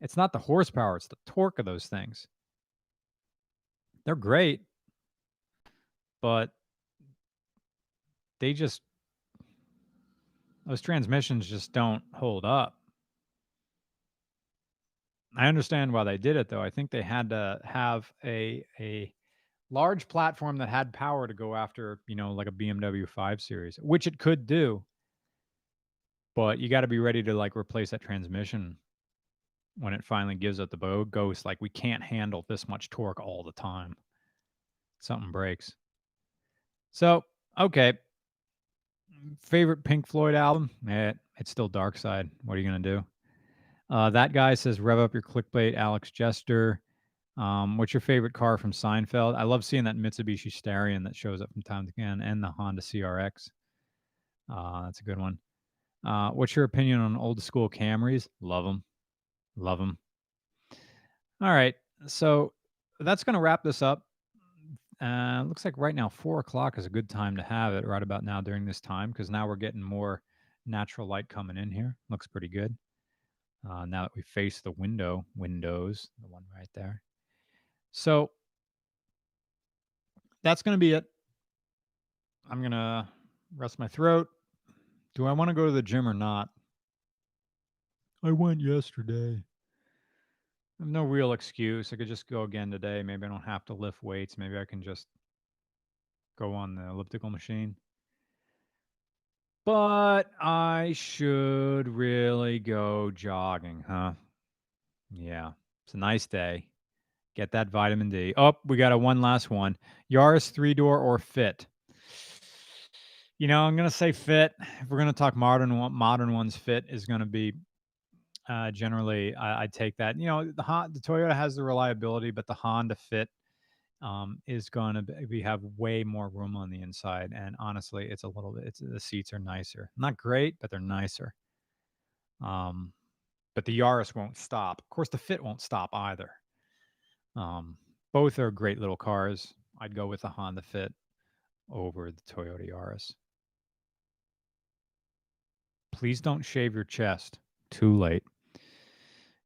It's not the horsepower, it's the torque of those things. They're great, but they just those transmissions just don't hold up. I understand why they did it though. I think they had to have a large platform that had power to go after, like a BMW 5 Series, which it could do, but you got to be ready to like replace that transmission when it finally gives up the ghost. Like we can't handle this much torque all the time. Something breaks. So, okay. Favorite Pink Floyd album? It's still Dark Side. What are you going to do? That guy says, rev up your clickbait, Alex Jester. What's your favorite car from Seinfeld? I love seeing that Mitsubishi Starion that shows up from time to again and the Honda CRX. That's a good one. What's your opinion on old school Camrys? Love them. Love them. All right. So that's going to wrap this up. Looks like right now 4 o'clock is a good time to have it right about now during this time because now we're getting more natural light coming in here. Looks pretty good. Now that we face the windows, the one right there. So that's going to be it. I'm going to rest my throat. Do I want to go to the gym or not? I went yesterday. I have no real excuse. I could just go again today. Maybe I don't have to lift weights. Maybe I can just go on the elliptical machine. But I should really go jogging, huh? Yeah. It's a nice day. Get that vitamin D. Oh, we got a one last one. Yaris 3-door or Fit? I'm gonna say Fit. If we're gonna talk modern ones, Fit is gonna be generally. I take that. The Toyota has the reliability, but the Honda Fit is going to be have way more room on the inside. And honestly, it's a little bit. The seats are nicer. Not great, but they're nicer. Um, but the Yaris won't stop. Of course, the Fit won't stop either. Both are great little cars. I'd go with the Honda Fit over the Toyota Yaris. Please don't shave your chest. Too late.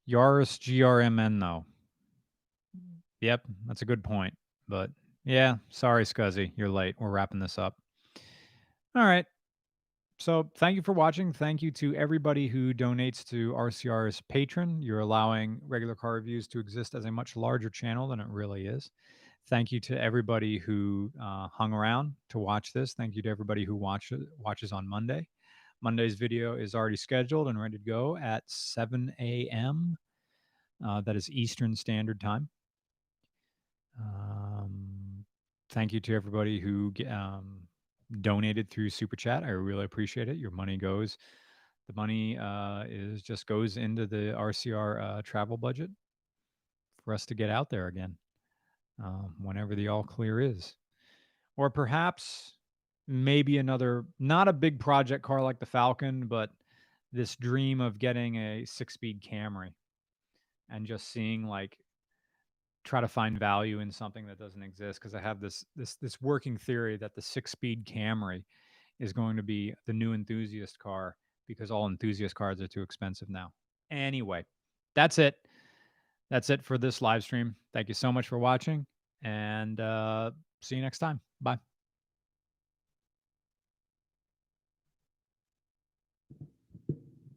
Yaris GRMN though. Yep, that's a good point. But yeah, sorry, Scuzzy, you're late. We're wrapping this up. All right. So thank you for watching. Thank you to everybody who donates to RCR's Patron. You're allowing regular car reviews to exist as a much larger channel than it really is. Thank you to everybody who hung around to watch this. Thank you to everybody who watches on Monday. Monday's video is already scheduled and ready to go at 7 a.m. That is Eastern Standard Time. Thank you to everybody who donated through Super Chat. I really appreciate it. Your money goes the money, is just goes into the RCR, travel budget for us to get out there again, whenever the all clear is. Or perhaps maybe another not a big project car like the Falcon, but this dream of getting a six-speed Camry and just seeing, like, try to find value in something that doesn't exist. Because I have this working theory that the six-speed Camry is going to be the new enthusiast car because all enthusiast cars are too expensive now. Anyway, that's it. That's it for this live stream. Thank you so much for watching, and see you next time. Bye.